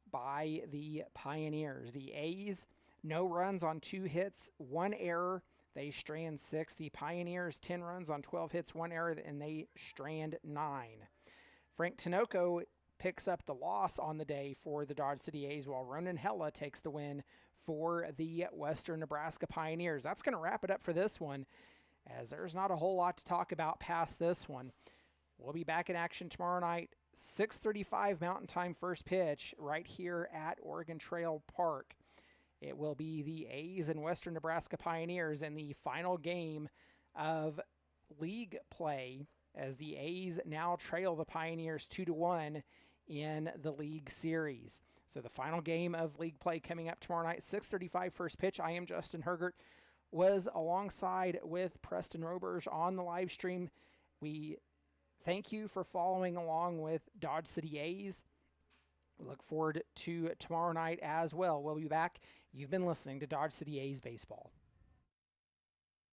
by the Pioneers. The A's, no runs on 2 hits, 1 error. They strand 6. The Pioneers, 10 runs on 12 hits, 1 error, and they strand 9. Frank Tinoco picks up the loss on the day for the Dodge City A's, while Ronan Hella takes the win for the Western Nebraska Pioneers. That's going to wrap it up for this one, as there's not a whole lot to talk about past this one. We'll be back in action tomorrow night, 6:35 Mountain Time first pitch, right here at Oregon Trail Park. It will be the A's and Western Nebraska Pioneers in the final game of league play, as the A's now trail the Pioneers 2-1 in the league series. So the final game of league play coming up tomorrow night, 6:35 first pitch. I am Justin Hergert, was alongside with Preston Roberge on the live stream. We thank you for following along with Dodge City A's. We look forward to tomorrow night as well. We'll be back. You've been listening to Dodge City A's Baseball.